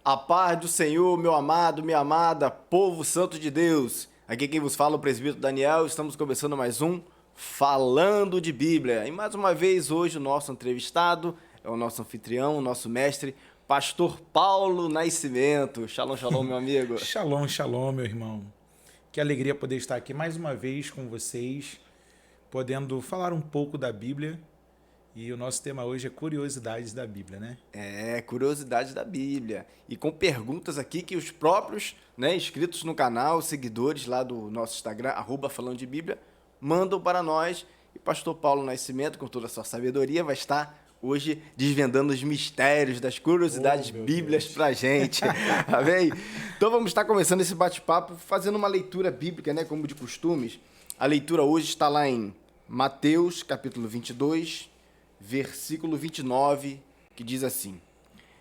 A paz do Senhor, meu amado, minha amada, povo santo de Deus. Aqui quem vos fala é o presbítero Daniel. Estamos começando mais um Falando de Bíblia. E mais uma vez, hoje o nosso entrevistado é o nosso anfitrião, o nosso mestre, pastor Paulo Nascimento. Shalom, shalom, meu amigo. Shalom, shalom, meu irmão. Que alegria poder estar aqui mais uma vez com vocês, podendo falar um pouco da Bíblia. E o nosso tema hoje é curiosidades da Bíblia, né? Curiosidades da Bíblia. E com perguntas aqui que os próprios, inscritos no canal, seguidores lá do nosso Instagram, @falando de Bíblia, mandam para nós. E pastor Paulo Nascimento, com toda a sua sabedoria, vai estar hoje desvendando os mistérios das curiosidades bíblicas pra gente. Amém? Então vamos estar começando esse bate-papo fazendo uma leitura bíblica, como de costumes. A leitura hoje está lá em Mateus, capítulo 22, versículo 29, que diz assim: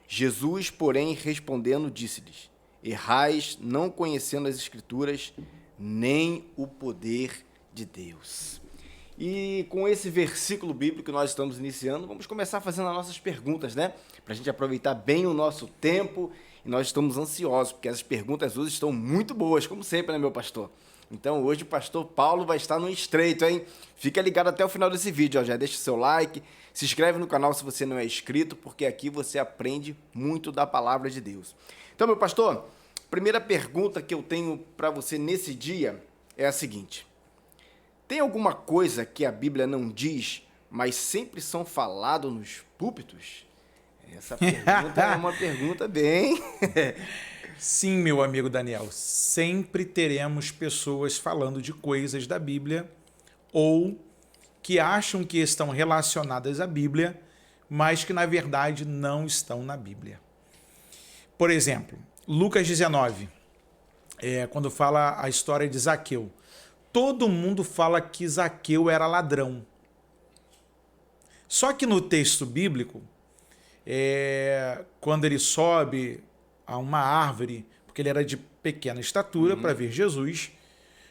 Jesus, porém, respondendo, disse-lhes: errais, não conhecendo as Escrituras, nem o poder de Deus. E com esse versículo bíblico que nós estamos iniciando, vamos começar fazendo as nossas perguntas, para a gente aproveitar bem o nosso tempo. E nós estamos ansiosos, porque as perguntas hoje estão muito boas, como sempre, meu pastor? Então hoje o pastor Paulo vai estar no estreito, hein? Fica ligado até o final desse vídeo, ó. Já deixa o seu like, se inscreve no canal se você não é inscrito, porque aqui você aprende muito da palavra de Deus. Então, meu pastor, primeira pergunta que eu tenho para você nesse dia é a seguinte: tem alguma coisa que a Bíblia não diz, mas sempre são falados nos púlpitos? Essa pergunta é uma pergunta bem... Sim, meu amigo Daniel, sempre teremos pessoas falando de coisas da Bíblia ou que acham que estão relacionadas à Bíblia, mas que na verdade não estão na Bíblia. Por exemplo, Lucas 19, quando fala a história de Zaqueu. Todo mundo fala que Zaqueu era ladrão. Só que no texto bíblico, quando ele sobe a uma árvore, porque ele era de pequena estatura, para ver Jesus,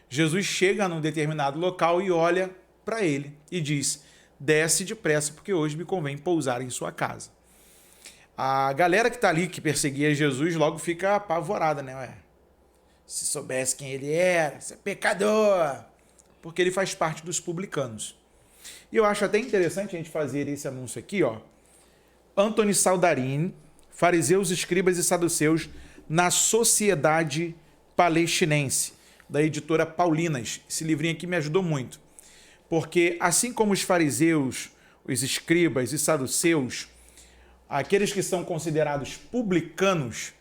Jesus chega num determinado local e olha para ele e diz: desce depressa, porque hoje me convém pousar em sua casa. A galera que está ali, que perseguia Jesus, logo fica apavorada, né? Se soubesse quem ele era, você é pecador, porque ele faz parte dos publicanos. E eu acho até interessante a gente fazer esse anúncio aqui, ó. Anthony Saldarini, Fariseus, Escribas e Saduceus na Sociedade Palestinense, da editora Paulinas. Esse livrinho aqui me ajudou muito, porque assim como os fariseus, os escribas e saduceus, aqueles que são considerados publicanos,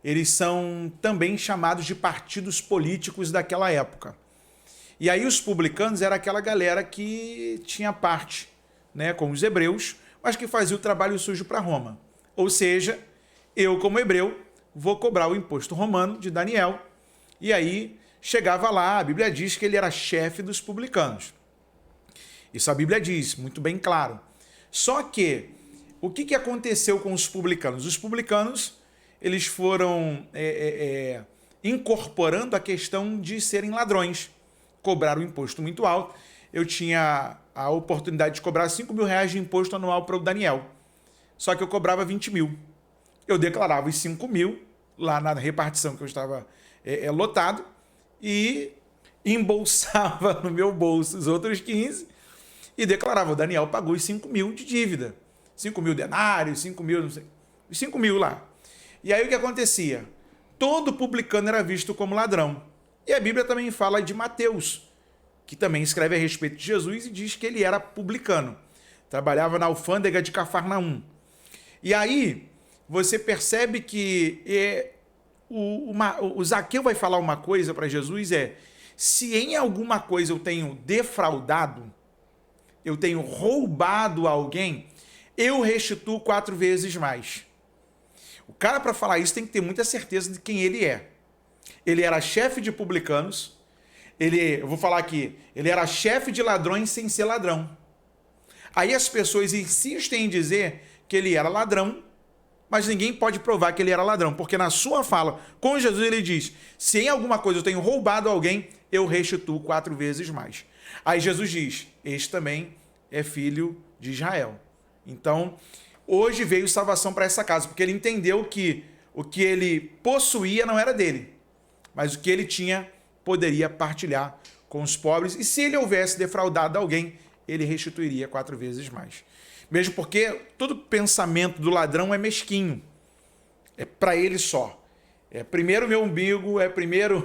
eles são também chamados de partidos políticos daquela época. E aí os publicanos era aquela galera que tinha parte, com os hebreus, mas que fazia o trabalho sujo para Roma. Ou seja, eu como hebreu vou cobrar o imposto romano de Daniel. E aí chegava lá, a Bíblia diz que ele era chefe dos publicanos. Isso a Bíblia diz, muito bem claro. Só que, o que aconteceu com os publicanos? Os publicanos, eles foram incorporando a questão de serem ladrões. Cobraram um imposto muito alto. Eu tinha a oportunidade de cobrar R$5.000 de imposto anual para o Daniel. Só que eu cobrava 20 mil. Eu declarava os 5 mil lá na repartição que eu estava lotado e embolsava no meu bolso os outros 15 e declarava: o Daniel pagou os 5 mil de dívida. 5 mil denários, 5 mil, não sei, os 5 mil lá. E aí o que acontecia? Todo publicano era visto como ladrão. E a Bíblia também fala de Mateus, que também escreve a respeito de Jesus e diz que ele era publicano. Trabalhava na alfândega de Cafarnaum. E aí você percebe que o Zaqueu vai falar uma coisa para Jesus, se em alguma coisa eu tenho defraudado, eu tenho roubado alguém, eu restituo 4 vezes mais. O cara, para falar isso, tem que ter muita certeza de quem ele é. Ele era chefe de publicanos, eu vou falar aqui, ele era chefe de ladrões sem ser ladrão. Aí as pessoas insistem em dizer que ele era ladrão, mas ninguém pode provar que ele era ladrão, porque na sua fala com Jesus ele diz: se em alguma coisa eu tenho roubado alguém, eu restituo 4 vezes mais. Aí Jesus diz: este também é filho de Israel. Então, hoje veio salvação para essa casa, porque ele entendeu que o que ele possuía não era dele, mas o que ele tinha poderia partilhar com os pobres, e se ele houvesse defraudado alguém, ele restituiria 4 vezes mais. Mesmo porque todo pensamento do ladrão é mesquinho, é para ele só. É primeiro meu umbigo, é primeiro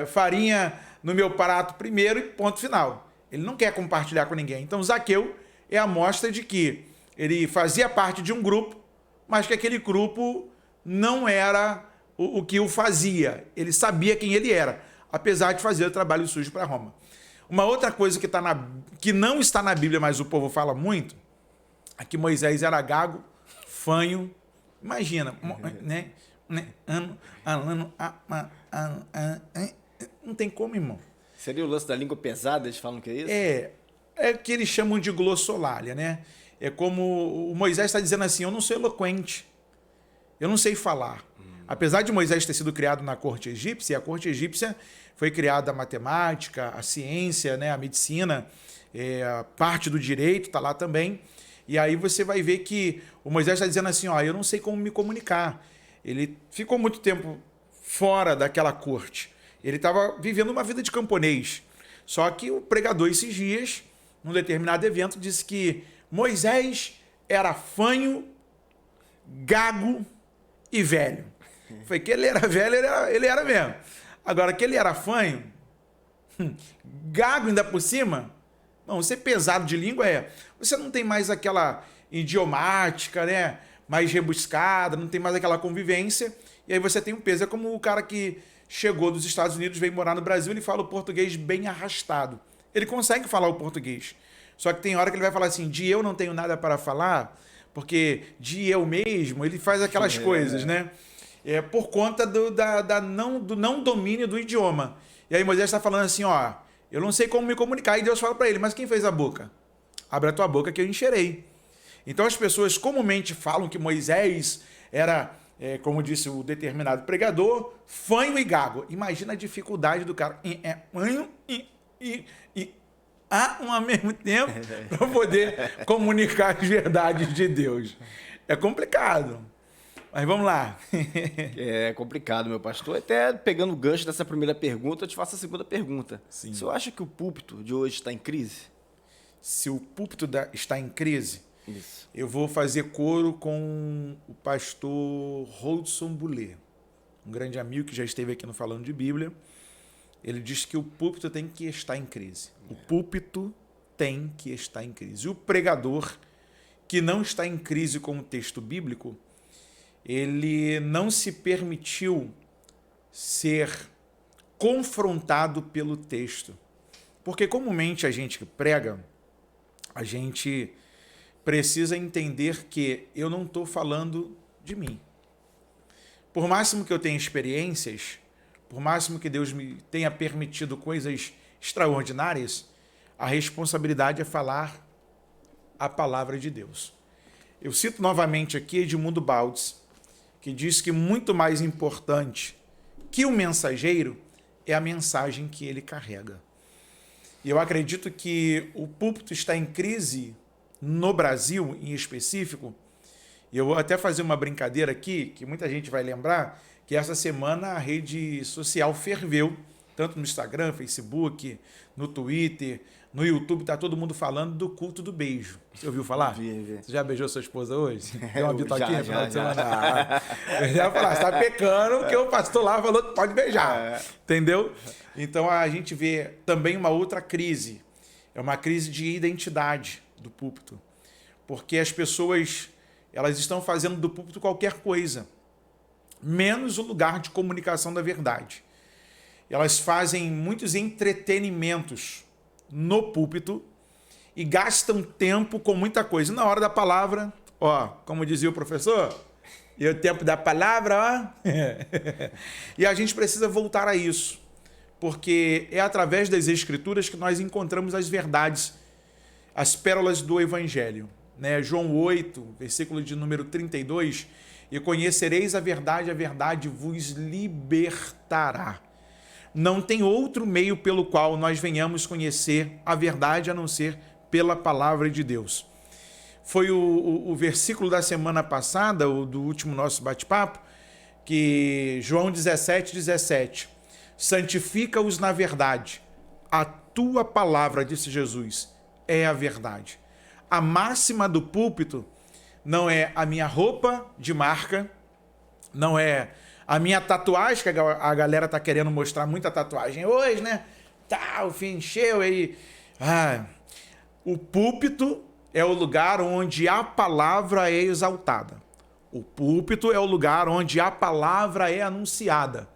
farinha no meu prato primeiro e ponto final. Ele não quer compartilhar com ninguém. Então Zaqueu é a mostra de que ele fazia parte de um grupo, mas que aquele grupo não era o que o fazia. Ele sabia quem ele era, apesar de fazer o trabalho sujo para Roma. Uma outra coisa que não está na Bíblia, mas o povo fala muito, é que Moisés era gago, fanho. Imagina, né? Não tem como, irmão. Seria o lance da língua pesada, eles falam que é isso? É que eles chamam de glossolalia, né? É como o Moisés está dizendo assim, eu não sou eloquente, eu não sei falar. Apesar de Moisés ter sido criado na corte egípcia, a corte egípcia foi criada a matemática, a ciência, né, a medicina, parte do direito está lá também. E aí você vai ver que o Moisés está dizendo assim, ó, eu não sei como me comunicar. Ele ficou muito tempo fora daquela corte. Ele estava vivendo uma vida de camponês. Só que o pregador esses dias, num determinado evento, disse que Moisés era fanho, gago e velho. Foi que ele era velho, ele era mesmo. Agora, que ele era fanho, gago ainda por cima, não, ser pesado de língua você não tem mais aquela idiomática, né, mais rebuscada, não tem mais aquela convivência, e aí você tem um peso. É como o cara que chegou dos Estados Unidos, veio morar no Brasil, ele fala o português bem arrastado. Ele consegue falar o português, só que tem hora que ele vai falar assim, de eu não tenho nada para falar, porque de eu mesmo, ele faz aquelas coisas, né? Por conta do não domínio do idioma. E aí Moisés está falando assim, ó, eu não sei como me comunicar. E Deus fala para ele, mas quem fez a boca? Abre a tua boca que eu encherei. Então as pessoas comumente falam que Moisés era, como disse o determinado pregador, fanho e gago. Imagina a dificuldade do cara. Ao mesmo tempo para poder comunicar as verdades de Deus. É complicado. Mas vamos lá. É complicado, meu pastor. Até pegando o gancho dessa primeira pergunta, eu te faço a segunda pergunta. Sim. O senhor acha que o púlpito de hoje está em crise? Se o púlpito está em crise, Isso. eu vou fazer coro com o pastor Rodson Boulet, um grande amigo que já esteve aqui no Falando de Bíblia. Ele diz que o púlpito tem que estar em crise. O púlpito tem que estar em crise. E o pregador que não está em crise com o texto bíblico, ele não se permitiu ser confrontado pelo texto. Porque comumente a gente que prega, a gente precisa entender que eu não estou falando de mim. Por máximo que eu tenha experiências, por máximo que Deus me tenha permitido coisas extraordinárias, a responsabilidade é falar a palavra de Deus. Eu cito novamente aqui Edmundo Baldes, que diz que muito mais importante que o mensageiro é a mensagem que ele carrega. E eu acredito que o púlpito está em crise no Brasil, em específico. E eu vou até fazer uma brincadeira aqui, que muita gente vai lembrar, que essa semana a rede social ferveu, tanto no Instagram, Facebook, no Twitter, no YouTube, está todo mundo falando do culto do beijo. Você ouviu falar? Vi. Você já beijou sua esposa hoje? Deu uma bitoquinha no final de já. semana? Eu já ia falar, você está pecando, porque o pastor lá falou que pode beijar. Entendeu? Então a gente vê também uma outra crise. É uma crise de identidade do púlpito. Porque as pessoas, elas estão fazendo do púlpito qualquer coisa, menos o lugar de comunicação da verdade. Elas fazem muitos entretenimentos no púlpito e gastam tempo com muita coisa. Na hora da palavra, ó, como dizia o professor, e o tempo da palavra, ó. E a gente precisa voltar a isso, porque é através das Escrituras que nós encontramos as verdades, as pérolas do Evangelho. Né? João 8, versículo de número 32, e conhecereis a verdade vos libertará. Não tem outro meio pelo qual nós venhamos conhecer a verdade a não ser pela palavra de Deus. foi o versículo da semana passada, o do último nosso bate-papo, que João 17:17. Santifica-os na verdade. A tua palavra, disse Jesus, é a verdade. A máxima do púlpito não é a minha roupa de marca, não é a minha tatuagem, que a galera tá querendo mostrar muita tatuagem hoje, né? Tá, o fim encheu aí. O púlpito é o lugar onde a palavra é exaltada. O púlpito é o lugar onde a palavra é anunciada.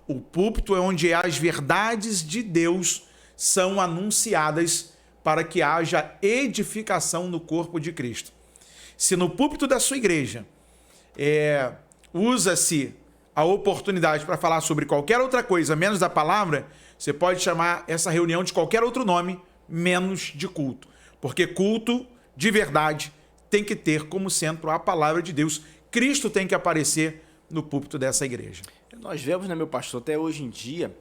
O púlpito é onde as verdades de Deus são anunciadas para que haja edificação no corpo de Cristo. Se no púlpito da sua igreja usa-se a oportunidade para falar sobre qualquer outra coisa, menos da palavra, você pode chamar essa reunião de qualquer outro nome, menos de culto. Porque culto, de verdade, tem que ter como centro a palavra de Deus. Cristo tem que aparecer no púlpito dessa igreja. Nós vemos, né, meu pastor, até hoje em dia,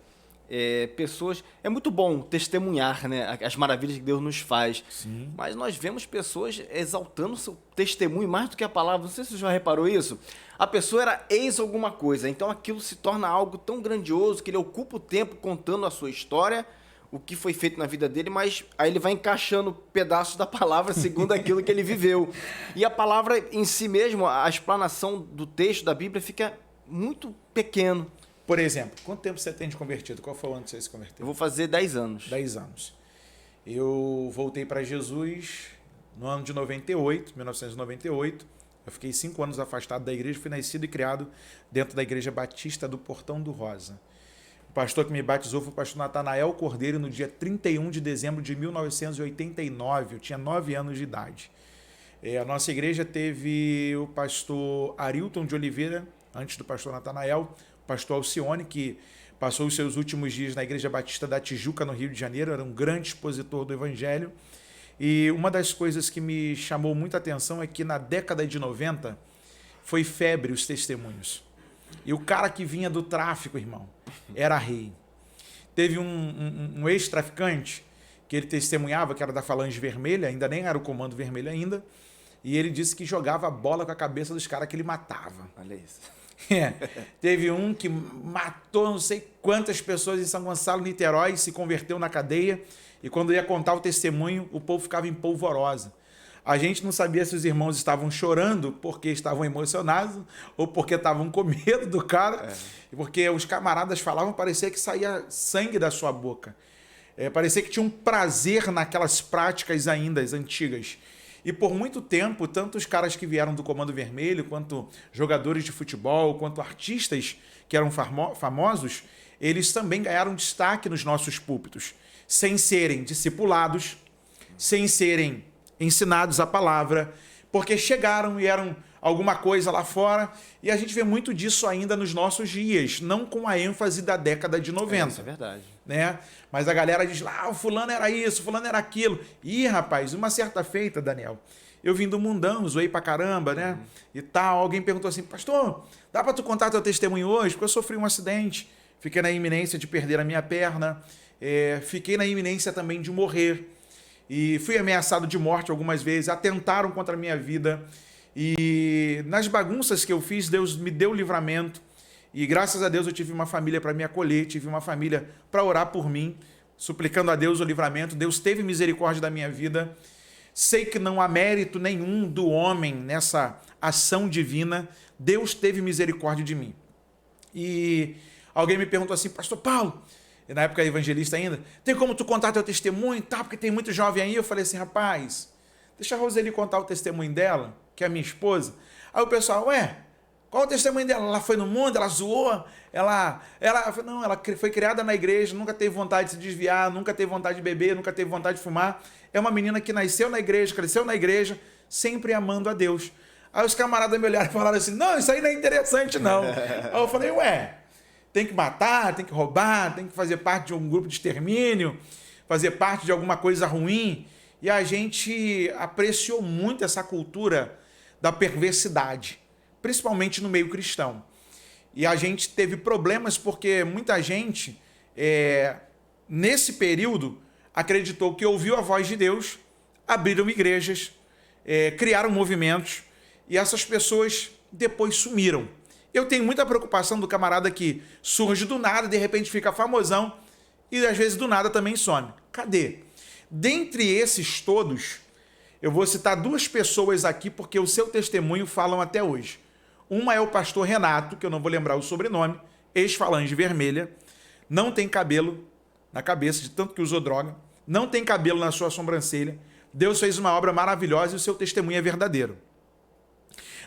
pessoas... É muito bom testemunhar, né, as maravilhas que Deus nos faz. Sim. Mas nós vemos pessoas exaltando o seu testemunho mais do que a palavra. Não sei se você já reparou isso. A pessoa era ex alguma coisa, então aquilo se torna algo tão grandioso que ele ocupa o tempo contando a sua história, o que foi feito na vida dele, mas aí ele vai encaixando pedaços da palavra segundo aquilo que ele viveu. E a palavra em si mesmo, a explanação do texto da Bíblia fica muito pequeno. Por exemplo, quanto tempo você tem de convertido? Qual foi o ano que você se converteu? Eu vou fazer 10 anos. 10 anos. Eu voltei para Jesus no ano de 1998. Eu fiquei 5 anos afastado da igreja, fui nascido e criado dentro da Igreja Batista do Portão do Rosa. O pastor que me batizou foi o pastor Natanael Cordeiro no dia 31 de dezembro de 1989. Eu tinha 9 anos de idade. A nossa igreja teve o pastor Arilton de Oliveira, antes do pastor Natanael, o pastor Alcione, que passou os seus últimos dias na Igreja Batista da Tijuca, no Rio de Janeiro, era um grande expositor do Evangelho. E uma das coisas que me chamou muita atenção é que na década de 90 foi febre os testemunhos. E o cara que vinha do tráfico, irmão, era rei. Teve um ex-traficante que ele testemunhava, que era da Falange Vermelha, ainda nem era o Comando Vermelho ainda, e ele disse que jogava bola com a cabeça dos caras que ele matava. Olha isso. Teve um que matou não sei quantas pessoas em São Gonçalo, Niterói, se converteu na cadeia, e quando ia contar o testemunho, o povo ficava em polvorosa. A gente não sabia se os irmãos estavam chorando porque estavam emocionados ou porque estavam com medo do cara, porque os camaradas falavam, parecia que saía sangue da sua boca. Parecia que tinha um prazer naquelas práticas ainda, as antigas. E por muito tempo, tanto os caras que vieram do Comando Vermelho, quanto jogadores de futebol, quanto artistas que eram famosos, eles também ganharam destaque nos nossos púlpitos, sem serem discipulados, sem serem ensinados a palavra, porque chegaram e eram alguma coisa lá fora, e a gente vê muito disso ainda nos nossos dias, não com a ênfase da década de 90. Isso é verdade. Né? Mas a galera diz lá, o fulano era isso, o fulano era aquilo. Ih, rapaz, uma certa feita, Daniel, eu vim do mundão, zoei pra caramba, né? E tal, alguém perguntou assim, pastor, dá pra tu contar teu testemunho hoje? Porque eu sofri um acidente, fiquei na iminência de perder a minha perna, fiquei na iminência também de morrer, e fui ameaçado de morte algumas vezes, atentaram contra a minha vida, e nas bagunças que eu fiz, Deus me deu livramento, e graças a Deus eu tive uma família para me acolher, tive uma família para orar por mim, suplicando a Deus o livramento. Deus teve misericórdia da minha vida. Sei que não há mérito nenhum do homem nessa ação divina. Deus teve misericórdia de mim. E alguém me perguntou assim, pastor Paulo, na época evangelista ainda, tem como tu contar teu testemunho e tal, porque tem muito jovem aí? Eu falei assim, rapaz, deixa a Roseli contar o testemunho dela, que é a minha esposa. Aí o pessoal, qual o testemunho dela? Ela foi no mundo, ela zoou, ela foi criada na igreja, nunca teve vontade de se desviar, nunca teve vontade de beber, nunca teve vontade de fumar. É uma menina que nasceu na igreja, cresceu na igreja, sempre amando a Deus. Aí os camaradas me olharam e falaram assim, não, isso aí não é interessante não. Aí eu falei, tem que matar, tem que roubar, tem que fazer parte de um grupo de extermínio, fazer parte de alguma coisa ruim. E a gente apreciou muito essa cultura da perversidade, principalmente no meio cristão. E a gente teve problemas porque muita gente, nesse período, acreditou que ouviu a voz de Deus, abriram igrejas, criaram movimentos e essas pessoas depois sumiram. Eu tenho muita preocupação do camarada que surge do nada, de repente fica famosão e às vezes do nada também some. Cadê? Dentre esses todos, eu vou citar 2 pessoas aqui porque o seu testemunho falam até hoje. Uma é o pastor Renato, que eu não vou lembrar o sobrenome, ex-Falange Vermelha, não tem cabelo na cabeça, de tanto que usou droga, não tem cabelo na sua sobrancelha. Deus fez uma obra maravilhosa e o seu testemunho é verdadeiro.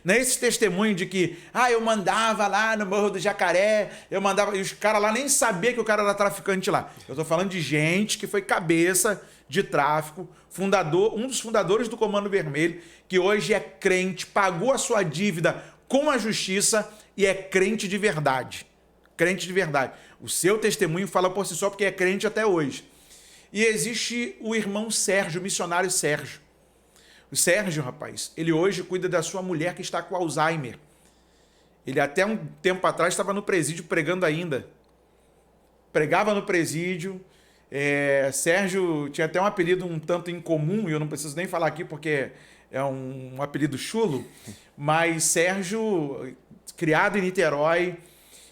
Não é esse testemunho de que, eu mandava lá no Morro do Jacaré, eu mandava, e os caras lá nem sabiam que o cara era traficante lá. Eu tô falando de gente que foi cabeça de tráfico, um dos fundadores do Comando Vermelho, que hoje é crente, pagou a sua dívida com a justiça e é crente de verdade. Crente de verdade. O seu testemunho fala por si só porque é crente até hoje. E existe o irmão Sérgio, o missionário Sérgio. O Sérgio, rapaz, ele hoje cuida da sua mulher que está com Alzheimer. Ele até um tempo atrás estava no presídio pregando ainda. Pregava no presídio. Sérgio tinha até um apelido um tanto incomum, e eu não preciso nem falar aqui porque é um apelido chulo, mas Sérgio, criado em Niterói,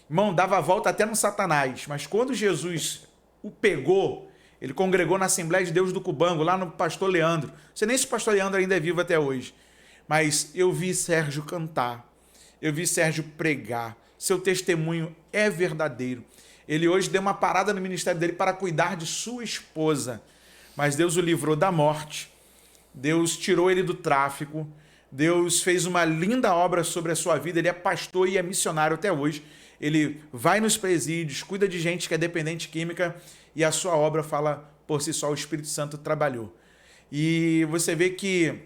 irmão, dava a volta até no Satanás, mas quando Jesus o pegou, ele congregou na Assembleia de Deus do Cubango, lá no Pastor Leandro. Não sei nem se o Pastor Leandro ainda é vivo até hoje. Mas eu vi Sérgio cantar. Eu vi Sérgio pregar. Seu testemunho é verdadeiro. Ele hoje deu uma parada no ministério dele para cuidar de sua esposa. Mas Deus o livrou da morte. Deus tirou ele do tráfico. Deus fez uma linda obra sobre a sua vida. Ele é pastor e é missionário até hoje. Ele vai nos presídios, cuida de gente que é dependente química e a sua obra fala por si só, o Espírito Santo trabalhou. E você vê que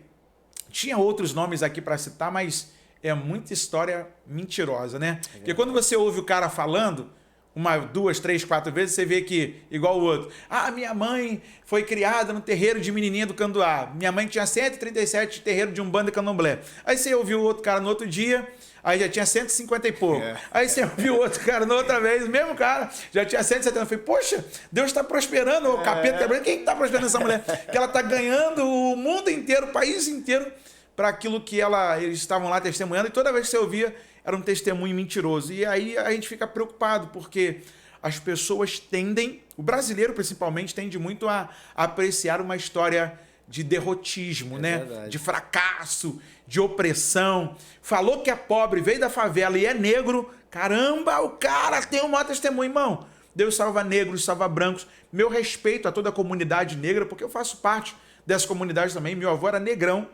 tinha outros nomes aqui para citar, mas é muita história mentirosa, né? Porque quando você ouve o cara falando, 1, 2, 3, 4 vezes, você vê que, igual o outro, minha mãe foi criada no terreiro de Menininha do Candoá. Minha mãe tinha 137 terreiro de Umbanda e Candomblé. Aí você ouviu o outro cara no outro dia, aí já tinha 150 e pouco. Aí você ouviu o outro cara na outra vez, o mesmo cara, já tinha 170. Eu falei, poxa, Deus está prosperando, o capeta, quem está prosperando essa mulher? Que ela está ganhando o mundo inteiro, o país inteiro, para aquilo que eles estavam lá testemunhando, e toda vez que você ouvia, era um testemunho mentiroso. E aí a gente fica preocupado, porque as pessoas tendem, o brasileiro principalmente, tende muito a apreciar uma história de derrotismo, né? Verdade. De fracasso, de opressão. Falou que é pobre, veio da favela e é negro, caramba, o cara tem um maior testemunho, irmão. Deus salva negros, salva brancos. Meu respeito a toda a comunidade negra, porque eu faço parte dessa comunidade também. Meu avô era negão,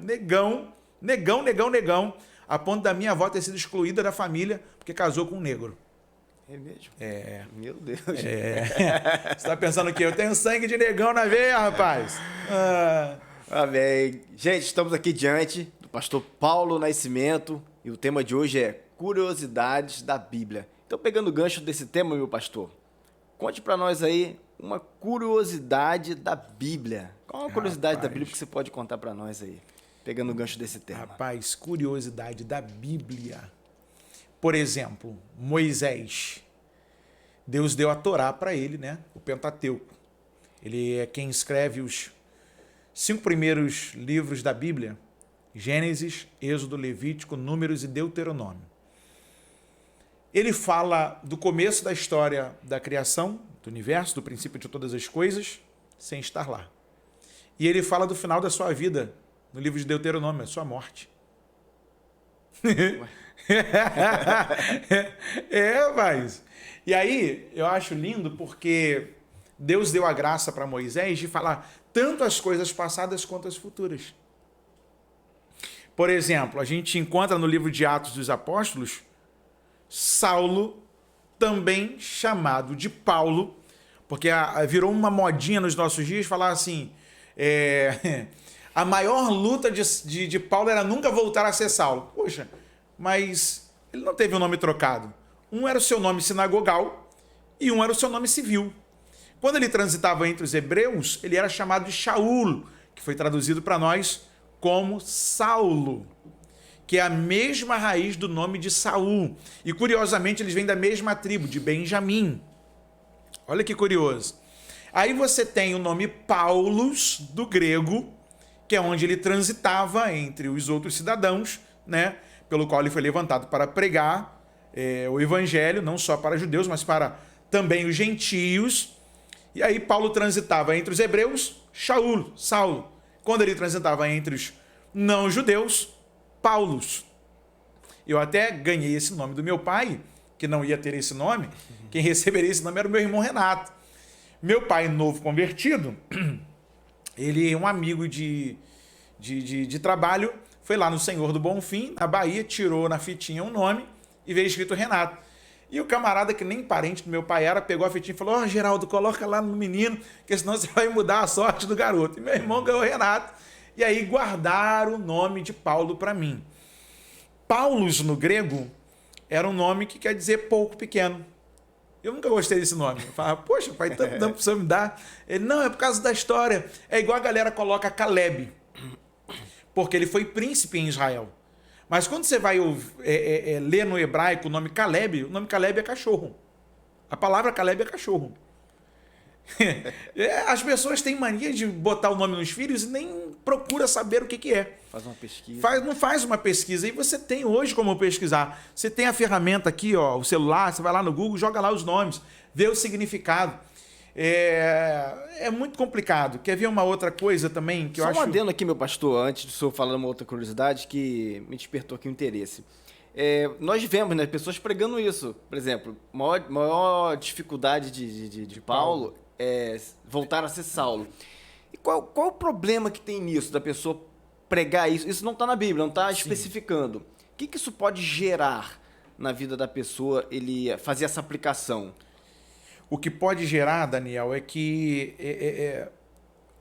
a ponto da minha avó ter sido excluída da família porque casou com um negro. É mesmo? É. Meu Deus. Você está pensando que eu tenho sangue de negão na veia, rapaz? Amém. Gente, estamos aqui diante do pastor Paulo Nascimento e o tema de hoje é curiosidades da Bíblia. Então, pegando o gancho desse tema, meu pastor, conte para nós aí uma curiosidade da Bíblia. Qual é uma curiosidade da Bíblia que você pode contar para nós aí? Pegando o gancho desse tema. Rapaz, curiosidade da Bíblia. Por exemplo, Moisés. Deus deu a Torá para ele, né? O Pentateuco. Ele é quem escreve os 5 primeiros livros da Bíblia. Gênesis, Êxodo, Levítico, Números e Deuteronômio. Ele fala do começo da história da criação, do universo, do princípio de todas as coisas, sem estar lá. E ele fala do final da sua vida, no livro de Deuteronômio, a sua morte. Mas... E aí, eu acho lindo porque Deus deu a graça para Moisés de falar tanto as coisas passadas quanto as futuras. Por exemplo, a gente encontra no livro de Atos dos Apóstolos, Saulo, também chamado de Paulo, porque virou uma modinha nos nossos dias falar assim... A maior luta de Paulo era nunca voltar a ser Saulo. Poxa, mas ele não teve o nome trocado. Um era o seu nome sinagogal e um era o seu nome civil. Quando ele transitava entre os hebreus, ele era chamado de Shaul, que foi traduzido para nós como Saulo, que é a mesma raiz do nome de Saul. E curiosamente eles vêm da mesma tribo, de Benjamim. Olha que curioso. Aí você tem o nome Paulos, do grego, que é onde ele transitava entre os outros cidadãos, né, pelo qual ele foi levantado para pregar o evangelho, não só para judeus, mas para também os gentios. E aí Paulo transitava entre os hebreus, Saulo. Quando ele transitava entre os não-judeus, Paulos. Eu até ganhei esse nome do meu pai, que não ia ter esse nome. Quem receberia esse nome era o meu irmão Renato. Meu pai, novo convertido, ele é um amigo de trabalho, foi lá no Senhor do Bonfim, na Bahia, tirou na fitinha um nome e veio escrito Renato. E o camarada, que nem parente do meu pai era, pegou a fitinha e falou: ó, Geraldo, coloca lá no menino, que senão você vai mudar a sorte do garoto. E meu irmão ganhou Renato. E aí guardaram o nome de Paulo para mim. Paulos, no grego, era um nome que quer dizer pouco, pequeno. Eu nunca gostei desse nome. Eu falava, poxa, pai, tanto tempo pra você me dar. Ele, não, é por causa da história. É igual a galera coloca Caleb, porque ele foi príncipe em Israel. Mas quando você vai ler no hebraico o nome Caleb é cachorro. A palavra Caleb é cachorro. As pessoas têm mania de botar o nome nos filhos e nem procura saber o que é. Faz uma pesquisa. Não faz uma pesquisa. E você tem hoje como pesquisar. Você tem a ferramenta aqui, ó, o celular, você vai lá no Google, joga lá os nomes, vê o significado. É muito complicado. Quer ver uma outra coisa também que eu acho... Só um adendo aqui, meu pastor, antes do senhor falar uma outra curiosidade que me despertou aqui o interesse. Nós vemos, né, pessoas pregando isso. Por exemplo, maior dificuldade de Paulo é voltar a ser Saulo. E qual o problema que tem nisso, da pessoa pregar isso? Isso não está na Bíblia, não está especificando. O que isso pode gerar na vida da pessoa, ele fazer essa aplicação? O que pode gerar, Daniel, é que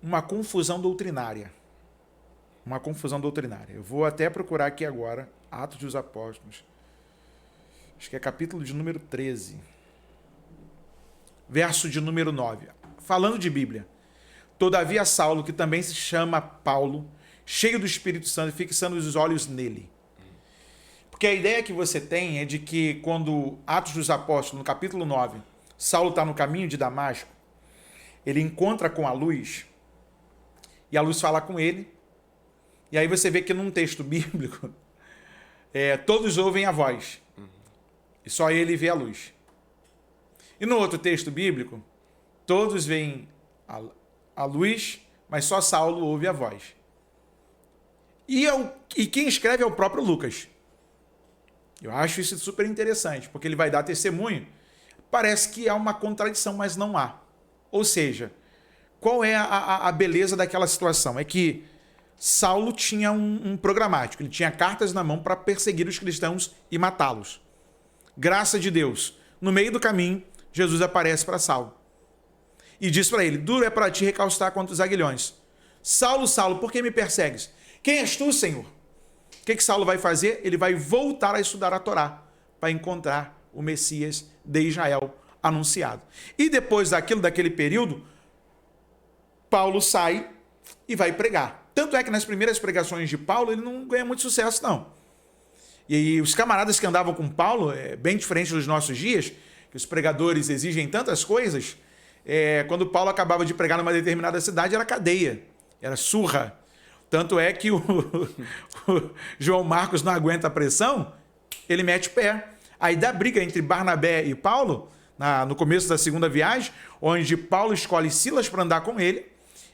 uma confusão doutrinária. Uma confusão doutrinária. Eu vou até procurar aqui agora, Atos dos Apóstolos. Acho que é capítulo de número 13. Verso de número 9. Falando de Bíblia. Todavia Saulo, que também se chama Paulo, cheio do Espírito Santo, fixando os olhos nele. Porque a ideia que você tem é de que quando Atos dos Apóstolos, no capítulo 9, Saulo está no caminho de Damasco, ele encontra com a luz, e a luz fala com ele, e aí você vê que num texto bíblico, todos ouvem a voz, e só ele vê a luz. E no outro texto bíblico, todos veem a luz, mas só Saulo ouve a voz. E quem escreve é o próprio Lucas. Eu acho isso super interessante, porque ele vai dar testemunho. Parece que há uma contradição, mas não há. Ou seja, qual é a beleza daquela situação? É que Saulo tinha um programático, ele tinha cartas na mão para perseguir os cristãos e matá-los. Graça de Deus. No meio do caminho, Jesus aparece para Saulo e diz para ele: duro é para ti recalcitrar contra os aguilhões. Saulo, Saulo, por que me persegues? Quem és tu, Senhor? O que Saulo vai fazer? Ele vai voltar a estudar a Torá para encontrar o Messias de Israel anunciado. E depois daquele período, Paulo sai e vai pregar. Tanto é que nas primeiras pregações de Paulo, ele não ganha muito sucesso, não. E os camaradas que andavam com Paulo, bem diferente dos nossos dias, que os pregadores exigem tantas coisas, quando Paulo acabava de pregar numa determinada cidade, era cadeia, era surra. Tanto é que o João Marcos não aguenta a pressão, ele mete o pé. Aí dá briga entre Barnabé e Paulo, no começo da segunda viagem, onde Paulo escolhe Silas para andar com ele,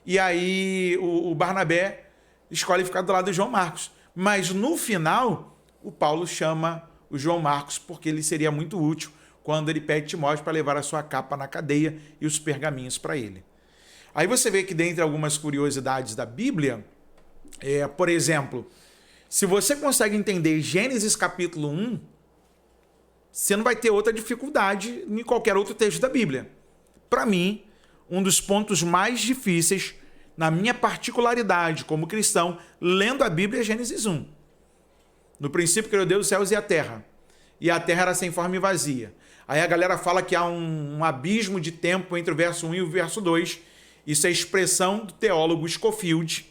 e aí o Barnabé escolhe ficar do lado de João Marcos. Mas no final, o Paulo chama o João Marcos porque ele seria muito útil quando ele pede Timóteo para levar a sua capa na cadeia e os pergaminhos para ele. Aí você vê que dentre algumas curiosidades da Bíblia, por exemplo, se você consegue entender Gênesis capítulo 1, você não vai ter outra dificuldade em qualquer outro texto da Bíblia. Para mim, um dos pontos mais difíceis, na minha particularidade como cristão, lendo a Bíblia, é Gênesis 1. No princípio criou Deus os céus e a terra era sem forma e vazia. Aí a galera fala que há um abismo de tempo entre o verso 1 e o verso 2. Isso é expressão do teólogo Scofield,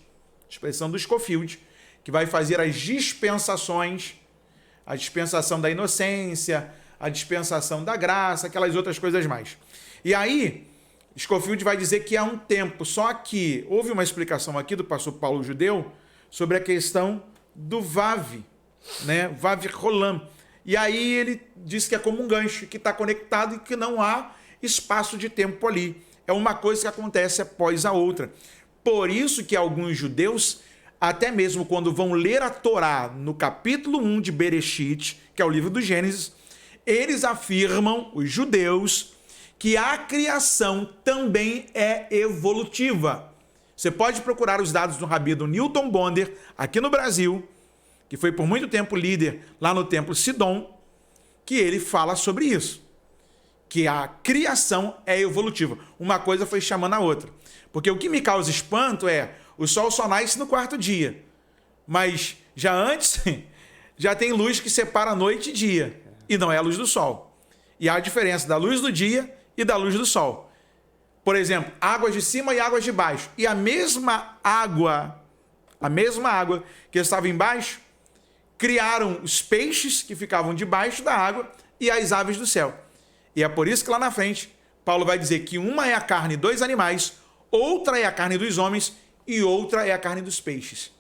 que vai fazer as dispensações, a dispensação da inocência, a dispensação da graça, aquelas outras coisas mais. E aí, Scofield vai dizer que há um tempo, só que houve uma explicação aqui do pastor Paulo Judeu sobre a questão do Vav, né? Vav Rolam. E aí ele diz que é como um gancho, que está conectado e que não há espaço de tempo ali. É uma coisa que acontece após a outra. Por isso que alguns judeus, até mesmo quando vão ler a Torá no capítulo 1 de Bereshit, que é o livro do Gênesis, eles afirmam, os judeus, que a criação também é evolutiva. Você pode procurar os dados do rabino Newton Bonder, aqui no Brasil, que foi por muito tempo líder lá no templo Sidom, que ele fala sobre isso. Que a criação é evolutiva. Uma coisa foi chamando a outra. Porque o que me causa espanto é o sol só nasce no quarto dia. Mas já antes, já tem luz que separa noite e dia. E não é a luz do sol. E há a diferença da luz do dia e da luz do sol. Por exemplo, águas de cima e águas de baixo. E a mesma água que estava embaixo, criaram os peixes que ficavam debaixo da água e as aves do céu. E é por isso que lá na frente, Paulo vai dizer que uma é a carne dos animais, outra é a carne dos homens e outra é a carne dos peixes.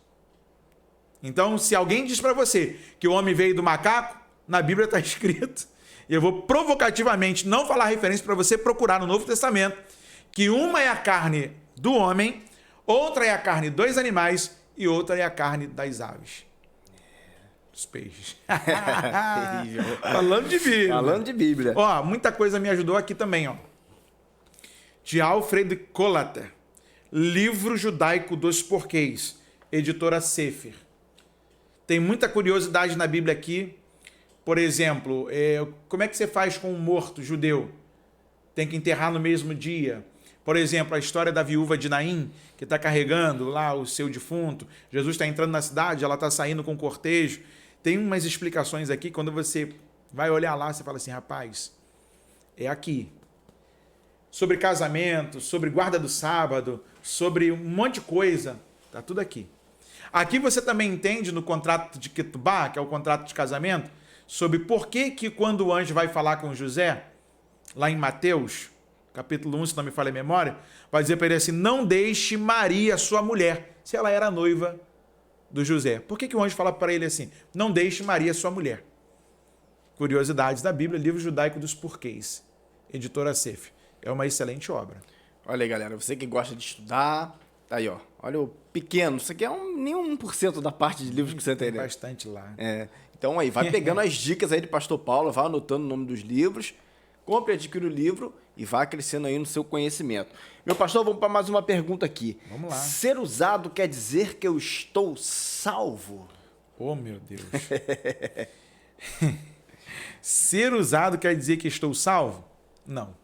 Então, se alguém diz para você que o homem veio do macaco, na Bíblia está escrito, e eu vou provocativamente não falar referência para você procurar no Novo Testamento, que uma é a carne do homem, outra é a carne dos animais e outra é a carne das aves. Dos peixes. Falando de Bíblia. Falando de Bíblia. Ó, muita coisa me ajudou aqui também, ó. De Alfred Kollater, Livro Judaico dos Porquês, editora Sefer. Tem muita curiosidade na Bíblia aqui. Por exemplo, como é que você faz com um morto judeu? Tem que enterrar no mesmo dia. Por exemplo, a história da viúva de Naim, que está carregando lá o seu defunto. Jesus está entrando na cidade, ela está saindo com um cortejo. Tem umas explicações aqui, quando você vai olhar lá, você fala assim, rapaz, é aqui. Sobre casamento, sobre guarda do sábado, sobre um monte de coisa, está tudo aqui. Aqui você também entende no contrato de Ketubá, que é o contrato de casamento, sobre por que quando o anjo vai falar com José, lá em Mateus, capítulo 1, se não me falha a memória, vai dizer para ele assim, não deixe Maria, sua mulher, se ela era noiva do José. Por que o anjo fala para ele assim, não deixe Maria, sua mulher? Curiosidades da Bíblia, Livro Judaico dos Porquês, editora Sefer. É uma excelente obra. Olha aí, galera, você que gosta de estudar, tá aí, ó. Olha o pequeno, isso aqui é nem 1% da parte de livros que você tem, né? Bastante lá. Então aí, vai pegando as dicas aí do pastor Paulo, vai anotando o nome dos livros, compre, adquira o livro e vá crescendo aí no seu conhecimento. Meu pastor, vamos para mais uma pergunta aqui. Vamos lá. Ser usado quer dizer que eu estou salvo? Oh, meu Deus. Ser usado quer dizer que estou salvo? Não.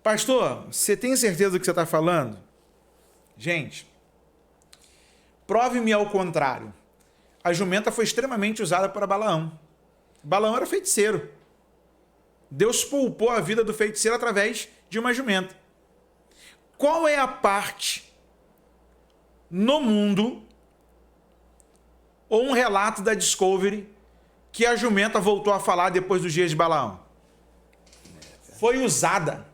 Pastor, você tem certeza do que você está falando? Gente, prove-me ao contrário. A jumenta foi extremamente usada para Balaão. Balaão era feiticeiro. Deus poupou a vida do feiticeiro através de uma jumenta. Qual é a parte no mundo, ou um relato da Discovery, que a jumenta voltou a falar depois dos dias de Balaão? Foi usada.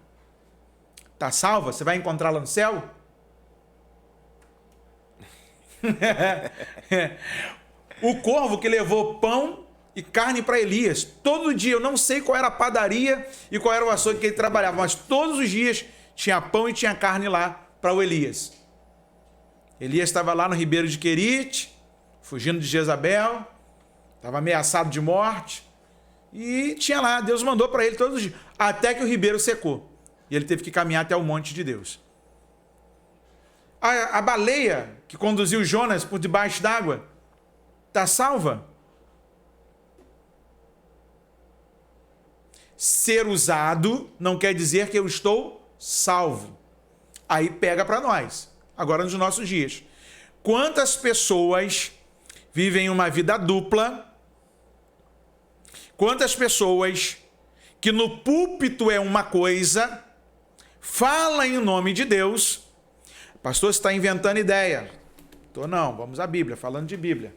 Tá salva? Você vai encontrá-la no céu? O corvo que levou pão e carne para Elias. Todo dia, eu não sei qual era a padaria e qual era o açougue que ele trabalhava, mas todos os dias tinha pão e tinha carne lá para o Elias. Elias estava lá no ribeiro de Querite, fugindo de Jezabel, estava ameaçado de morte, e tinha lá, Deus mandou para ele todos os dias, até que o ribeiro secou. E ele teve que caminhar até o monte de Deus. A baleia que conduziu Jonas por debaixo d'água está salva? Ser usado não quer dizer que eu estou salvo. Aí pega para nós, agora nos nossos dias. Quantas pessoas vivem uma vida dupla? Quantas pessoas que no púlpito é uma coisa, fala em nome de Deus, pastor, você está inventando ideia. Tô não, vamos à Bíblia, falando de Bíblia.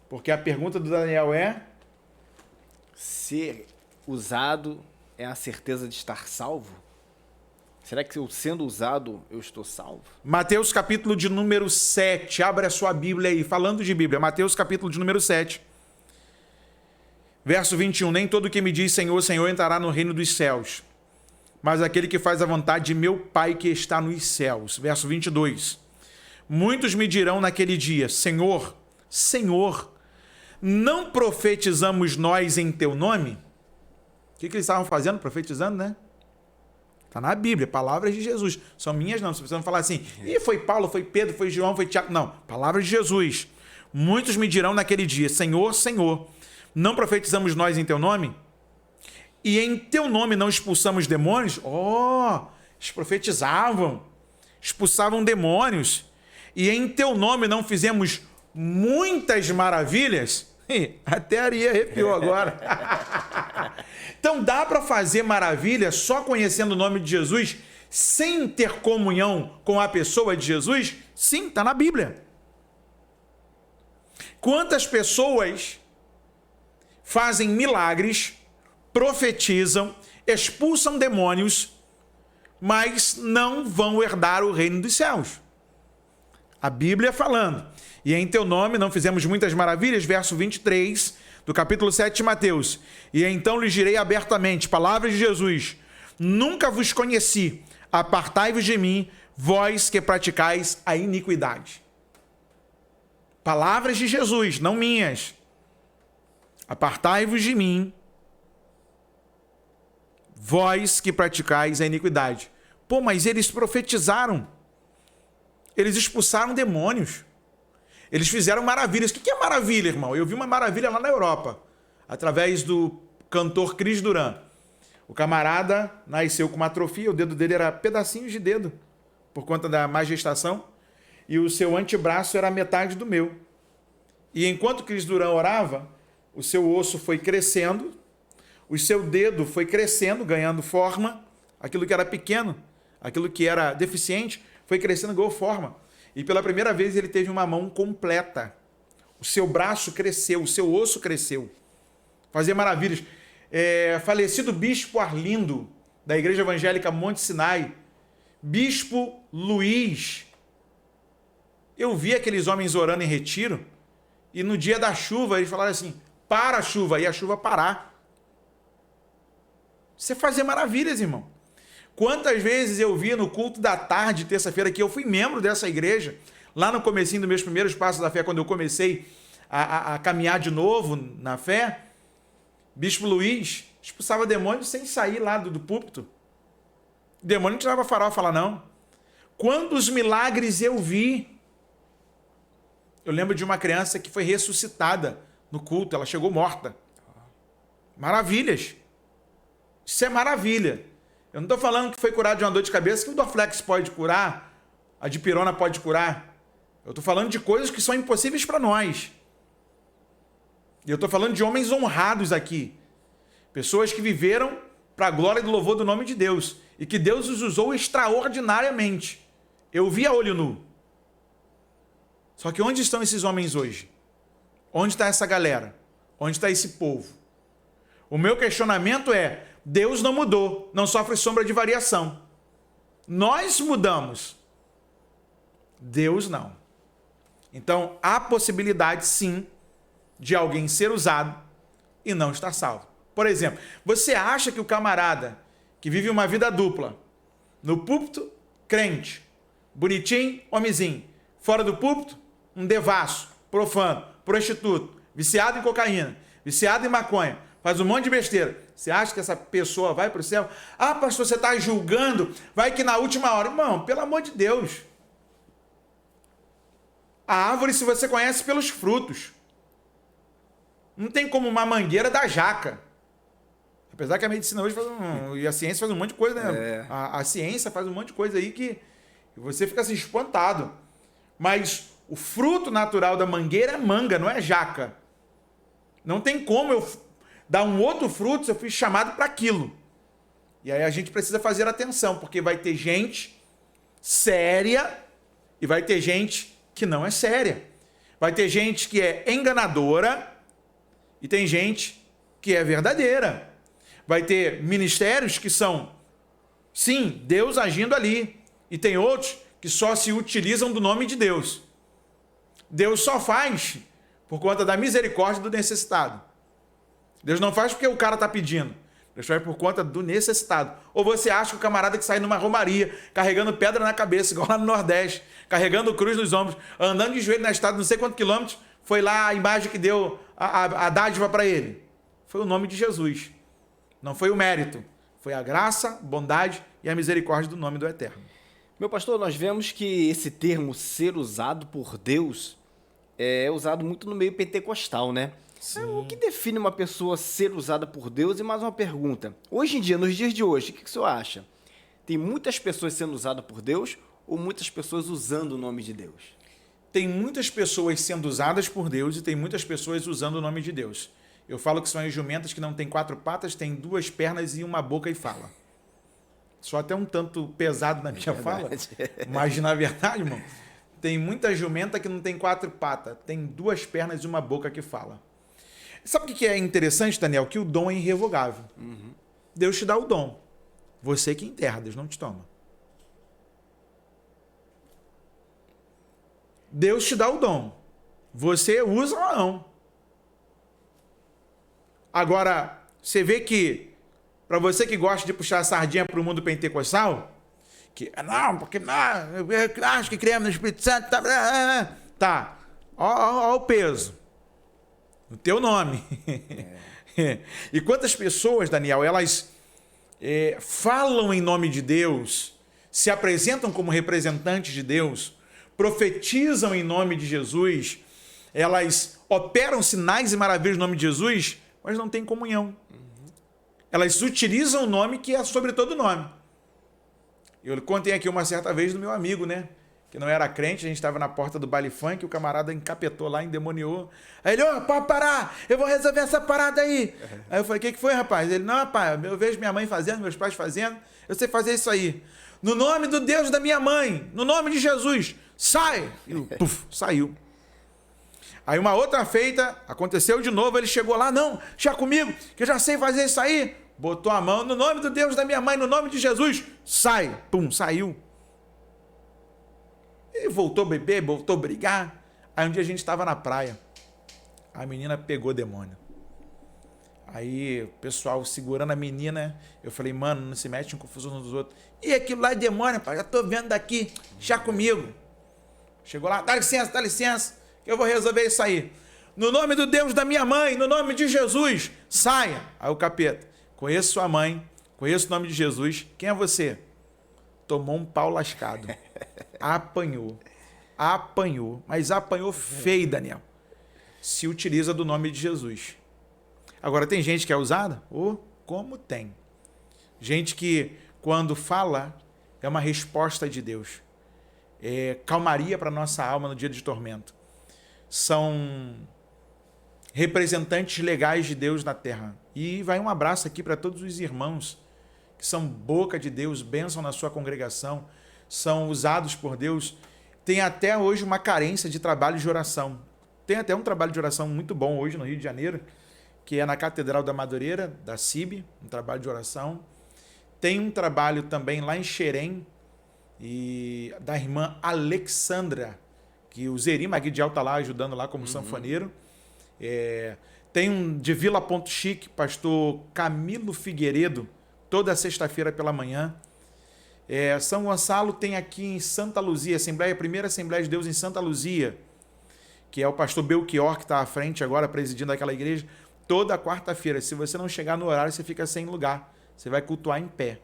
Porque a pergunta do Daniel é... Ser usado é a certeza de estar salvo? Será que eu sendo usado, eu estou salvo? Mateus capítulo de número 7. Abre a sua Bíblia aí, falando de Bíblia. Mateus capítulo de número 7. Verso 21. Nem todo que me diz Senhor, Senhor entrará no reino dos céus, mas aquele que faz a vontade de meu Pai que está nos céus. Verso 22. Muitos me dirão naquele dia, Senhor, Senhor, não profetizamos nós em teu nome? O que eles estavam fazendo? Profetizando, né? Está na Bíblia, palavras de Jesus. São minhas não, você precisa falar assim, e foi Paulo, foi Pedro, foi João, foi Tiago. Não, palavras de Jesus. Muitos me dirão naquele dia, Senhor, Senhor, não profetizamos nós em teu nome? E em teu nome não expulsamos demônios? Eles profetizavam, expulsavam demônios. E em teu nome não fizemos muitas maravilhas? Até a Aria arrepiou agora. Então dá para fazer maravilha só conhecendo o nome de Jesus, sem ter comunhão com a pessoa de Jesus? Sim, está na Bíblia. Quantas pessoas fazem milagres, profetizam, expulsam demônios, mas não vão herdar o reino dos céus? A Bíblia falando. E em teu nome não fizemos muitas maravilhas, verso 23 do capítulo 7 de Mateus. E então lhes direi abertamente, palavras de Jesus, nunca vos conheci, apartai-vos de mim, vós que praticais a iniquidade. Palavras de Jesus, não minhas. Apartai-vos de mim, vós que praticais a iniquidade. Pô, mas eles profetizaram. Eles expulsaram demônios. Eles fizeram maravilhas. O que é maravilha, irmão? Eu vi uma maravilha lá na Europa, através do cantor Cris Duran. O camarada nasceu com uma atrofia, o dedo dele era pedacinhos de dedo, por conta da má gestação, e o seu antebraço era metade do meu. E enquanto Cris Duran orava, o seu osso foi crescendo, o seu dedo foi crescendo, ganhando forma, aquilo que era pequeno, aquilo que era deficiente, foi crescendo, ganhou forma. E pela primeira vez ele teve uma mão completa. O seu braço cresceu, o seu osso cresceu. Fazia maravilhas. Falecido bispo Arlindo, da Igreja Evangélica Monte Sinai, bispo Luiz. Eu vi aqueles homens orando em retiro, e no dia da chuva eles falaram assim, para a chuva, e a chuva parar. Você fazia maravilhas, irmão. Quantas vezes eu vi no culto da tarde, terça-feira, que eu fui membro dessa igreja, lá no comecinho dos meus primeiros passos da fé, quando eu comecei a caminhar de novo na fé, bispo Luiz expulsava demônios sem sair lá do púlpito. O demônio não tirava farofa lá, não. Quantos milagres eu vi. Eu lembro de uma criança que foi ressuscitada no culto, ela chegou morta. Maravilhas. Isso é maravilha. Eu não estou falando que foi curado de uma dor de cabeça que o Dorflex pode curar, a dipirona pode curar. Eu estou falando de coisas que são impossíveis para nós. E eu estou falando de homens honrados aqui. Pessoas que viveram para a glória e do louvor do nome de Deus. E que Deus os usou extraordinariamente. Eu vi a olho nu. Só que onde estão esses homens hoje? Onde está essa galera? Onde está esse povo? O meu questionamento é, Deus não mudou, não sofre sombra de variação. Nós mudamos. Deus não. Então, há possibilidade, sim, de alguém ser usado e não estar salvo. Por exemplo, você acha que o camarada que vive uma vida dupla, no púlpito, crente, bonitinho, homenzinho, fora do púlpito, um devasso, profano, prostituto, viciado em cocaína, viciado em maconha, faz um monte de besteira. Você acha que essa pessoa vai para o céu? Ah, pastor, você está julgando, vai que na última hora. Irmão, pelo amor de Deus. A árvore se você conhece pelos frutos. Não tem como uma mangueira da jaca. Apesar que a medicina hoje e a ciência faz um monte de coisa, né? A ciência faz um monte de coisa aí que você fica assim espantado. Mas o fruto natural da mangueira é manga, não é jaca. Não tem como eu dar um outro fruto se eu fui chamado para aquilo. E aí a gente precisa fazer atenção, porque vai ter gente séria e vai ter gente que não é séria. Vai ter gente que é enganadora e tem gente que é verdadeira. Vai ter ministérios que são Sim, Deus agindo ali. E tem outros que só se utilizam do nome de Deus. Deus só faz por conta da misericórdia do necessitado. Deus não faz porque o cara está pedindo. Deus faz por conta do necessitado. Ou você acha que o camarada que sai numa romaria, carregando pedra na cabeça, igual lá no Nordeste, carregando cruz nos ombros, andando de joelho na estrada, não sei quantos quilômetros, foi lá a imagem que deu a dádiva para ele? Foi o nome de Jesus. Não foi o mérito. Foi a graça, bondade e a misericórdia do nome do Eterno. Meu pastor, nós vemos que esse termo ser usado por Deus é usado muito no meio pentecostal, né? Sim. O que define uma pessoa ser usada por Deus? E mais uma pergunta. Hoje em dia, nos dias de hoje, o que o senhor acha? Tem muitas pessoas sendo usadas por Deus ou muitas pessoas usando o nome de Deus? Tem muitas pessoas sendo usadas por Deus e tem muitas pessoas usando o nome de Deus. Eu falo que são as jumentas que não têm 4 patas, têm 2 pernas e uma boca e fala. Só até um tanto pesado na minha fala, mas na verdade, irmão, tem muita jumenta que não tem 4 patas, tem 2 pernas e uma boca que fala. Sabe o que é interessante, Daniel? Que o dom é irrevogável. Uhum. Deus te dá o dom. Você que enterra, Deus não te toma. Deus te dá o dom. Você usa ou não. Agora, você vê que, para você que gosta de puxar a sardinha para o mundo pentecostal, que, não, porque não, eu acho que cremos no Espírito Santo, tá. Ó o peso. No teu nome. E quantas pessoas, Daniel, elas falam em nome de Deus, se apresentam como representantes de Deus, profetizam em nome de Jesus, elas operam sinais e maravilhas no nome de Jesus, mas não têm comunhão. Elas utilizam o nome que é sobre todo nome. Eu contei aqui uma certa vez do meu amigo, né? Que não era crente, a gente estava na porta do baile funk, o camarada encapetou lá, endemoniou. Aí ele, pode parar, eu vou resolver essa parada aí. Aí eu falei, o que foi, rapaz? Ele, não, rapaz, eu vejo minha mãe fazendo, meus pais fazendo, eu sei fazer isso aí. No nome do Deus da minha mãe, no nome de Jesus, sai! E puf, saiu. Aí uma outra feita, aconteceu de novo, ele chegou lá, não, já comigo, que eu já sei fazer isso aí. Botou a mão, no nome do Deus da minha mãe, no nome de Jesus, sai! Pum, saiu. E voltou a beber, voltou a brigar. Aí um dia a gente estava na praia. A menina pegou demônio. Aí o pessoal segurando a menina. Eu falei, mano, não se mete em confusão uns dos outros. E aquilo lá é demônio, pai. Já tô vendo daqui. Já comigo. Chegou lá, dá licença, que eu vou resolver isso aí. No nome do Deus da minha mãe, no nome de Jesus, saia. Aí o capeta, conheço sua mãe, conheço o nome de Jesus. Quem é você? Tomou um pau lascado. Apanhou, mas apanhou feio, Daniel. Se utiliza do nome de Jesus. Agora, tem gente que é usada? Como tem. Gente que, quando fala, é uma resposta de Deus. É calmaria para nossa alma no dia de tormento. São representantes legais de Deus na terra. E vai um abraço aqui para todos os irmãos que são boca de Deus, bênção na sua congregação, são usados por Deus. Tem até hoje uma carência de trabalho de oração. Tem até um trabalho de oração muito bom hoje no Rio de Janeiro, que é na Catedral da Madureira, da CIB, um trabalho de oração. Tem um trabalho também lá em Xerém, e da irmã Alexandra, que o Zeri Maguidial está lá ajudando lá como sanfoneiro. Tem um de Vila Ponto Chique, pastor Camilo Figueiredo, toda sexta-feira pela manhã. São Gonçalo tem aqui em Santa Luzia, a primeira Assembleia de Deus em Santa Luzia, que é o pastor Belchior que está à frente agora, presidindo aquela igreja, toda quarta-feira. Se você não chegar no horário, você fica sem lugar. Você vai cultuar em pé.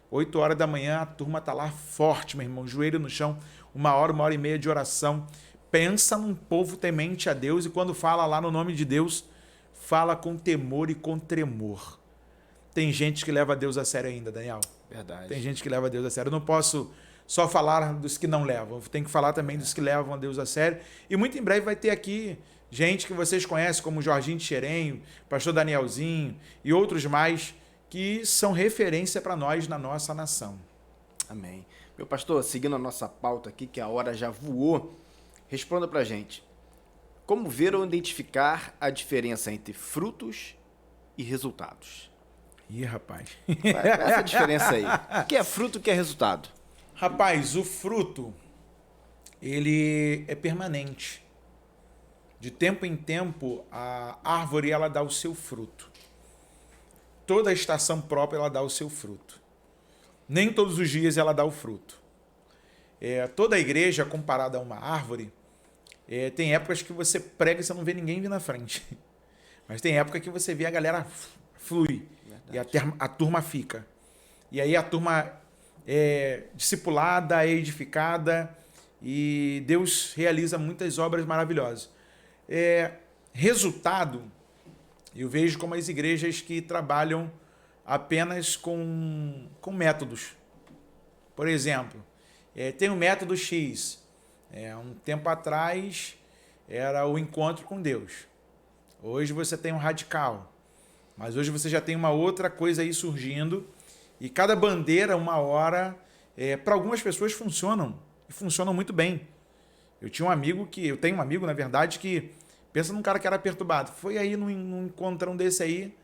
8 horas da manhã, a turma está lá forte, meu irmão, joelho no chão, 1 e meia de oração. Pensa num povo temente a Deus e quando fala lá no nome de Deus, fala com temor e com tremor. Tem gente que leva Deus a sério ainda, Daniel. Verdade. Tem gente que leva Deus a sério. Eu não posso só falar dos que não levam. Eu tenho que falar também dos que levam a Deus a sério. E muito em breve vai ter aqui gente que vocês conhecem, como Jorginho de Xerém, pastor Danielzinho e outros mais, que são referência para nós na nossa nação. Amém. Meu pastor, seguindo a nossa pauta aqui, que a hora já voou, responda para a gente. Como ver ou identificar a diferença entre frutos e resultados? Ih, rapaz. Qual é essa diferença aí? O que é fruto, o que é resultado? Rapaz, o fruto, ele é permanente. De tempo em tempo, a árvore ela dá o seu fruto. Toda a estação própria ela dá o seu fruto. Nem todos os dias ela dá o fruto. Toda a igreja, comparada a uma árvore, tem épocas que você prega e você não vê ninguém vir na frente. Mas tem época que você vê a galera flui. Verdade. E a turma fica. E aí a turma é discipulada, é edificada e Deus realiza muitas obras maravilhosas. Resultado, eu vejo como as igrejas que trabalham apenas com métodos. Por exemplo, tem o método X. Um tempo atrás era o encontro com Deus. Hoje você tem um radical. Mas hoje você já tem uma outra coisa aí surgindo. E cada bandeira, uma hora, para algumas pessoas funcionam. E funcionam muito bem. Eu tenho um amigo, na verdade, que pensa num cara que era perturbado. Foi aí num encontrão desse aí.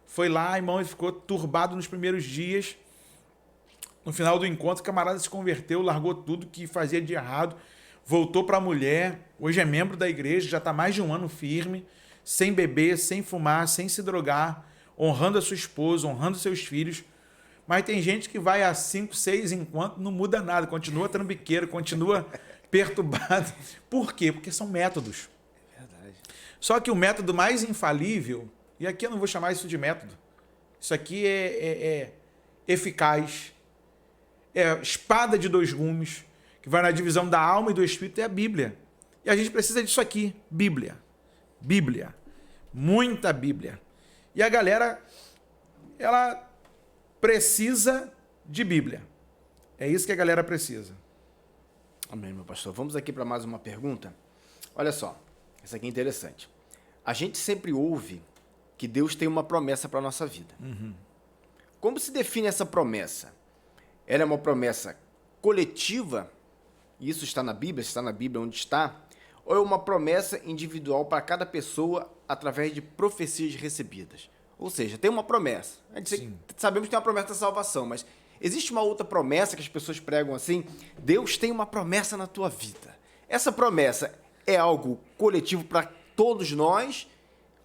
Foi lá, irmão, ele ficou turbado nos primeiros dias. No final do encontro, o camarada se converteu, largou tudo que fazia de errado, voltou para a mulher, hoje é membro da igreja, já está mais de um ano firme, sem beber, sem fumar, sem se drogar, honrando a sua esposa, honrando seus filhos. Mas tem gente que vai a 5, 6 encontros, não muda nada, continua trambiqueiro, continua perturbado. Por quê? Porque são métodos. Verdade. Só que o método mais infalível, e aqui eu não vou chamar isso de método, isso aqui é eficaz, espada de 2 gumes, que vai na divisão da alma e do espírito, é a Bíblia. E a gente precisa disso aqui, Bíblia. Bíblia. Muita Bíblia. E a galera, ela precisa de Bíblia. É isso que a galera precisa. Amém, meu pastor. Vamos aqui para mais uma pergunta. Olha só, essa aqui é interessante. A gente sempre ouve que Deus tem uma promessa para a nossa vida. Uhum. Como se define essa promessa? Ela é uma promessa coletiva? Isso está na Bíblia onde está? Ou é uma promessa individual para cada pessoa através de profecias recebidas? Ou seja, tem uma promessa. A gente sabemos que tem uma promessa da salvação, mas existe uma outra promessa que as pessoas pregam assim? Deus tem uma promessa na tua vida. Essa promessa é algo coletivo para todos nós?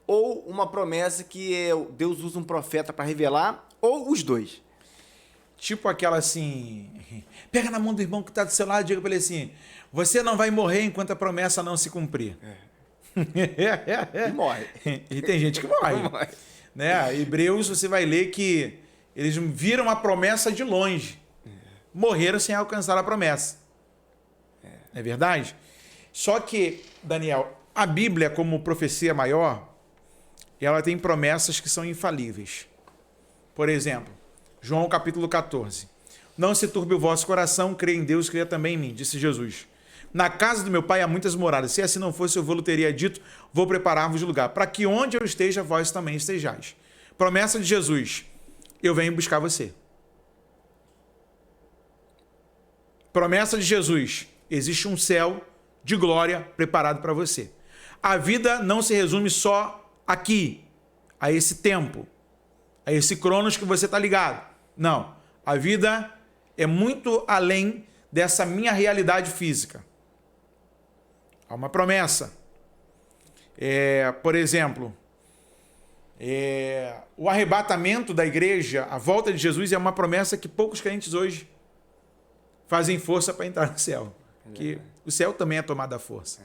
Ou uma promessa que Deus usa um profeta para revelar? Ou os dois? Tipo aquela assim, pega na mão do irmão que está do seu lado e diga para ele assim, você não vai morrer enquanto a promessa não se cumprir. E morre. E tem gente que morre. Né? Hebreus, você vai ler que eles viram a promessa de longe. Morreram sem alcançar a promessa. É verdade? Só que, Daniel, a Bíblia, como profecia maior, ela tem promessas que são infalíveis. Por exemplo, João capítulo 14. Não se turbe o vosso coração, crê em Deus, crê também em mim, disse Jesus. Na casa do meu pai há muitas moradas. Se assim não fosse, eu vou-lhe teria dito, vou preparar-vos lugar, para que onde eu esteja, vós também estejais. Promessa de Jesus, eu venho buscar você. Promessa de Jesus, existe um céu de glória preparado para você. A vida não se resume só aqui, a esse tempo, a esse cronos que você está ligado. Não, a vida é muito além dessa minha realidade física. Há uma promessa. Por exemplo, o arrebatamento da igreja, a volta de Jesus é uma promessa que poucos crentes hoje fazem força para entrar no céu. Que o céu também é tomado à força.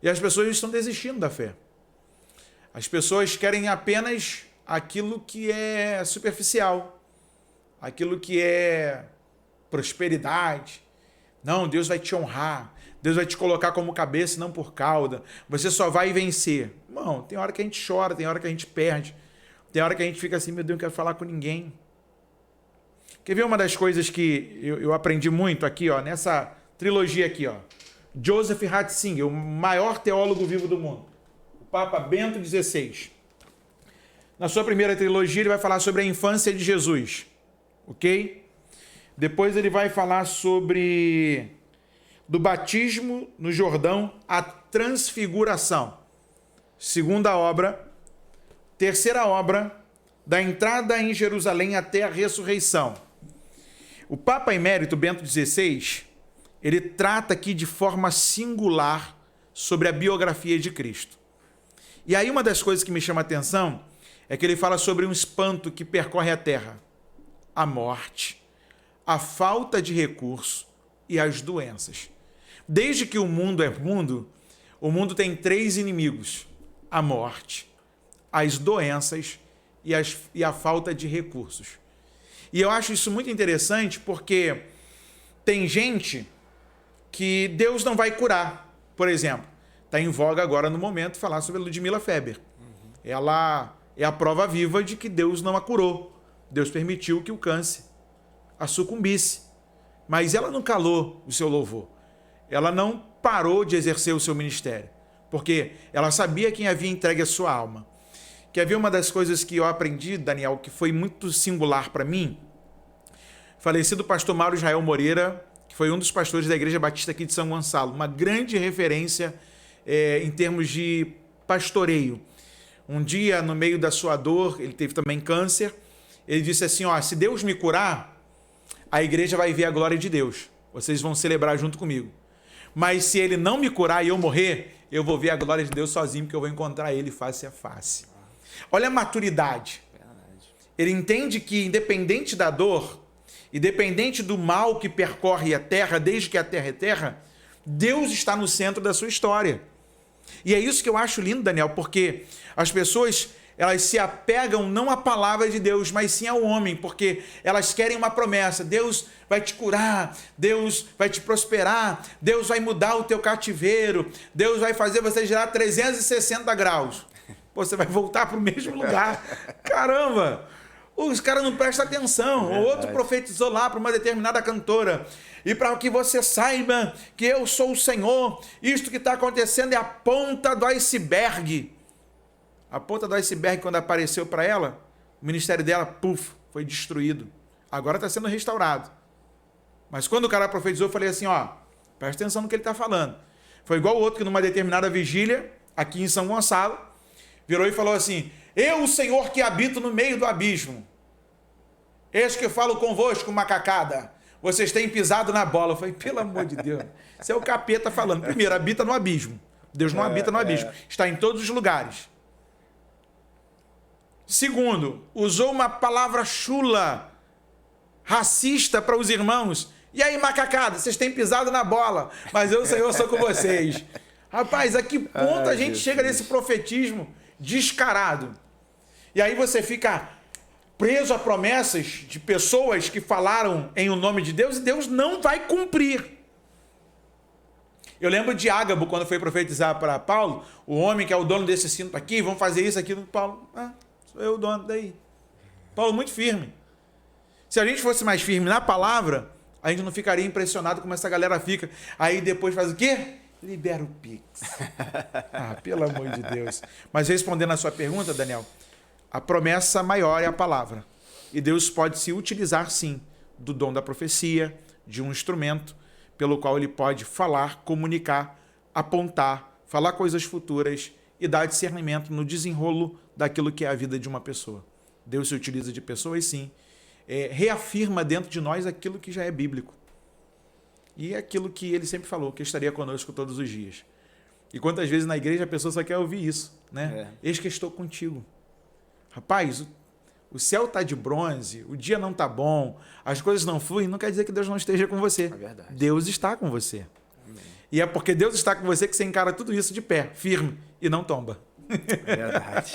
E as pessoas estão desistindo da fé. As pessoas querem apenas aquilo que é superficial, aquilo que é prosperidade. Não, Deus vai te honrar, Deus vai te colocar como cabeça e não por cauda. Você só vai vencer. Não, tem hora que a gente chora, tem hora que a gente perde, tem hora que a gente fica assim, meu Deus, não quero falar com ninguém. Quer ver uma das coisas que eu aprendi muito aqui, ó, nessa trilogia aqui, ó? Joseph Ratzinger, o maior teólogo vivo do mundo, o Papa Bento XVI. Na sua primeira trilogia, ele vai falar sobre a infância de Jesus, ok? Depois ele vai falar sobre do batismo no Jordão à transfiguração. Segunda obra. Terceira obra, da entrada em Jerusalém até a ressurreição. O Papa Emérito Bento XVI, ele trata aqui de forma singular sobre a biografia de Cristo. E aí uma das coisas que me chama a atenção é que ele fala sobre um espanto que percorre a terra: a morte, a falta de recurso e as doenças. Desde que o mundo é mundo, o mundo tem 3 inimigos: a morte, as doenças e a falta de recursos. E eu acho isso muito interessante porque tem gente que Deus não vai curar. Por exemplo, está em voga agora no momento falar sobre a Ludmila Feber. Ela é a prova viva de que Deus não a curou. Deus permitiu que o câncer a sucumbisse. Mas ela não calou o seu louvor. Ela não parou de exercer o seu ministério. Porque ela sabia quem havia entregue a sua alma. Que havia uma das coisas que eu aprendi, Daniel, que foi muito singular para mim. Falecido pastor Mauro Israel Moreira, que foi um dos pastores da Igreja Batista aqui de São Gonçalo, uma grande referência em termos de pastoreio. Um dia, no meio da sua dor, ele teve também câncer, ele disse assim, se Deus me curar, a igreja vai ver a glória de Deus. Vocês vão celebrar junto comigo. Mas se ele não me curar e eu morrer, eu vou ver a glória de Deus sozinho, porque eu vou encontrar ele face a face. Olha a maturidade. Ele entende que, independente da dor, independente do mal que percorre a terra, desde que a terra é terra, Deus está no centro da sua história. E é isso que eu acho lindo, Daniel, porque as pessoas, elas se apegam não à palavra de Deus, mas sim ao homem, porque elas querem uma promessa: Deus vai te curar, Deus vai te prosperar, Deus vai mudar o teu cativeiro, Deus vai fazer você girar 360 graus. Pô, você vai voltar para o mesmo lugar. Caramba! Os caras não prestam atenção. O outro profetizou lá para uma determinada cantora: e para que você saiba que eu sou o Senhor, isto que está acontecendo é a ponta do iceberg. A ponta do iceberg, quando apareceu para ela, o ministério dela, foi destruído. Agora está sendo restaurado. Mas quando o cara profetizou, eu falei assim, presta atenção no que ele está falando. Foi igual o outro que numa determinada vigília, aqui em São Gonçalo, virou e falou assim: eu, o Senhor que habito no meio do abismo, eis que falo convosco, macacada, vocês têm pisado na bola. Eu falei, pelo amor de Deus, isso é o capeta falando. Primeiro, habita no abismo. Deus não habita no abismo, está em todos os lugares. Segundo, usou uma palavra chula, racista para os irmãos. E aí, macacada, vocês têm pisado na bola, mas eu, Senhor, sou com vocês. Rapaz, a que ponto a gente chega nesse profetismo descarado? E aí você fica preso a promessas de pessoas que falaram em o nome de Deus e Deus não vai cumprir. Eu lembro de Ágabo, quando foi profetizar para Paulo, o homem que é o dono desse cinto aqui, vamos fazer isso, aquilo. Paulo, sou eu o dono daí. Paulo muito firme. Se a gente fosse mais firme na palavra, a gente não ficaria impressionado como essa galera fica. Aí depois faz o quê? Libera o Pix. Pelo amor de Deus. Mas respondendo a sua pergunta, Daniel, a promessa maior é a palavra. E Deus pode se utilizar, sim, do dom da profecia, de um instrumento pelo qual ele pode falar, comunicar, apontar, falar coisas futuras e dar discernimento no desenrolo daquilo que é a vida de uma pessoa. Deus se utiliza de pessoas, sim. Reafirma dentro de nós aquilo que já é bíblico. E é aquilo que ele sempre falou, que estaria conosco todos os dias. E quantas vezes na igreja a pessoa só quer ouvir isso, né? Eis que estou contigo. Rapaz, o céu está de bronze, o dia não está bom, as coisas não fluem, não quer dizer que Deus não esteja com você. É verdade. Deus está com você. Amém. E é porque Deus está com você que você encara tudo isso de pé, firme, e não tomba. É verdade.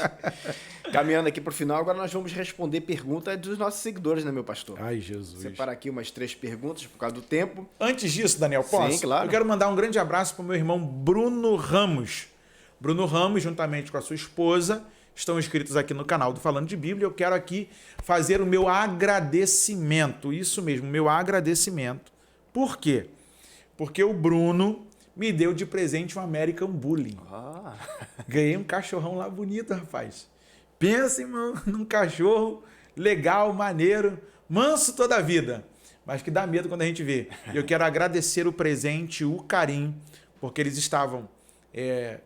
Caminhando aqui para o final, agora nós vamos responder perguntas dos nossos seguidores, né, meu pastor? Ai, Jesus. Separar aqui umas 3 perguntas por causa do tempo. Antes disso, Daniel, posso? Sim, claro. Eu quero mandar um grande abraço para o meu irmão Bruno Ramos. Bruno Ramos, juntamente com a sua esposa, estão inscritos aqui no canal do Falando de Bíblia. Eu quero aqui fazer o meu agradecimento. Isso mesmo, meu agradecimento. Por quê? Porque o Bruno me deu de presente um American Bully. Ganhei um cachorrão lá bonito, rapaz. Pensa, irmão, num cachorro legal, maneiro, manso toda a vida, mas que dá medo quando a gente vê. E eu quero agradecer o presente, o carinho, porque eles